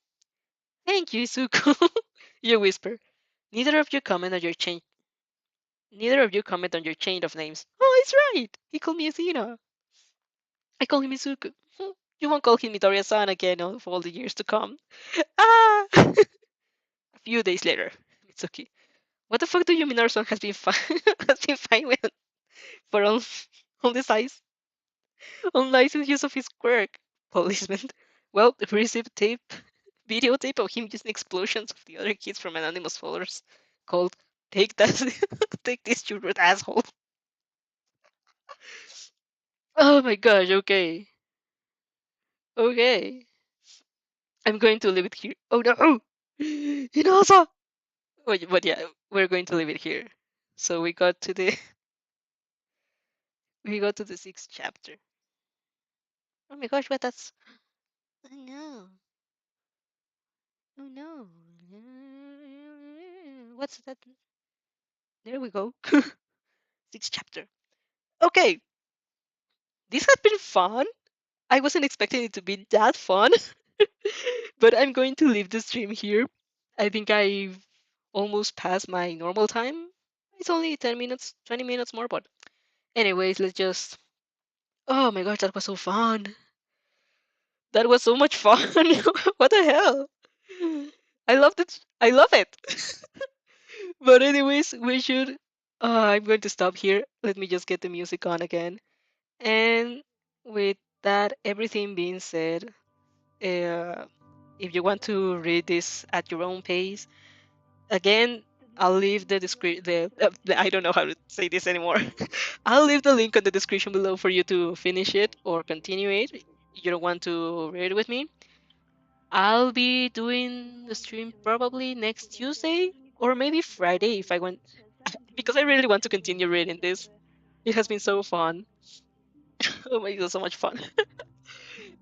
thank you, Izuku. You whisper. Neither of you comment on your chain. Neither of you comment on your chain of names. Oh, it's right. He called me Athena. I call him Izuku. You won't call him Midoriya-san again for all the years to come. Ah! A few days later, Mitsuki. What the fuck do you mean our son has been fine has been fine with for all the size unlicensed use of his quirk? Policeman. Well, we received videotape of him using explosions of the other kids from anonymous followers called Take That Take This You Rude Asshole. Oh my gosh, okay. Okay. I'm going to leave it here. Oh no! Inasa! But yeah, we're going to leave it here. So we got to the sixth chapter. Oh my gosh, what that's oh no. Oh no. What's that? There we go. Sixth chapter. Okay. This has been fun. I wasn't expecting it to be that fun. But I'm going to leave the stream here. I think I've almost passed my normal time. It's only 10 minutes, 20 minutes more, but anyways, let's just. Oh my gosh, that was so fun. That was so much fun. What the hell? I loved it. I love it. But anyways, we should. I'm going to stop here. Let me just get the music on again. And with that, everything being said, uh, if you want to read this at your own pace, again, I'll leave the description. I don't know how to say this anymore. I'll leave the link on the description below for you to finish it or continue it. You don't want to read with me. I'll be doing the stream probably next Tuesday or maybe Friday if I want, because I really want to continue reading this. It has been so fun. Oh my god, so much fun.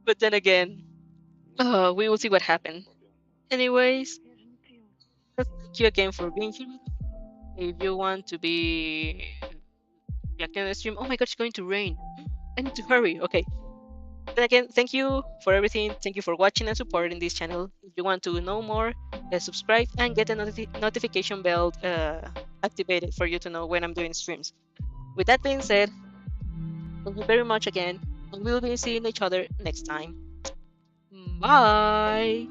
But then again, we will see what happens. Anyways, thank you again for being here. If you want to be reacting on the stream, oh my god, it's going to rain. I need to hurry. Okay. Then again, thank you for everything. Thank you for watching and supporting this channel. If you want to know more, subscribe and get the notification bell activated for you to know when I'm doing streams. With that being said, thank you very much again, and we'll be seeing each other next time. Bye!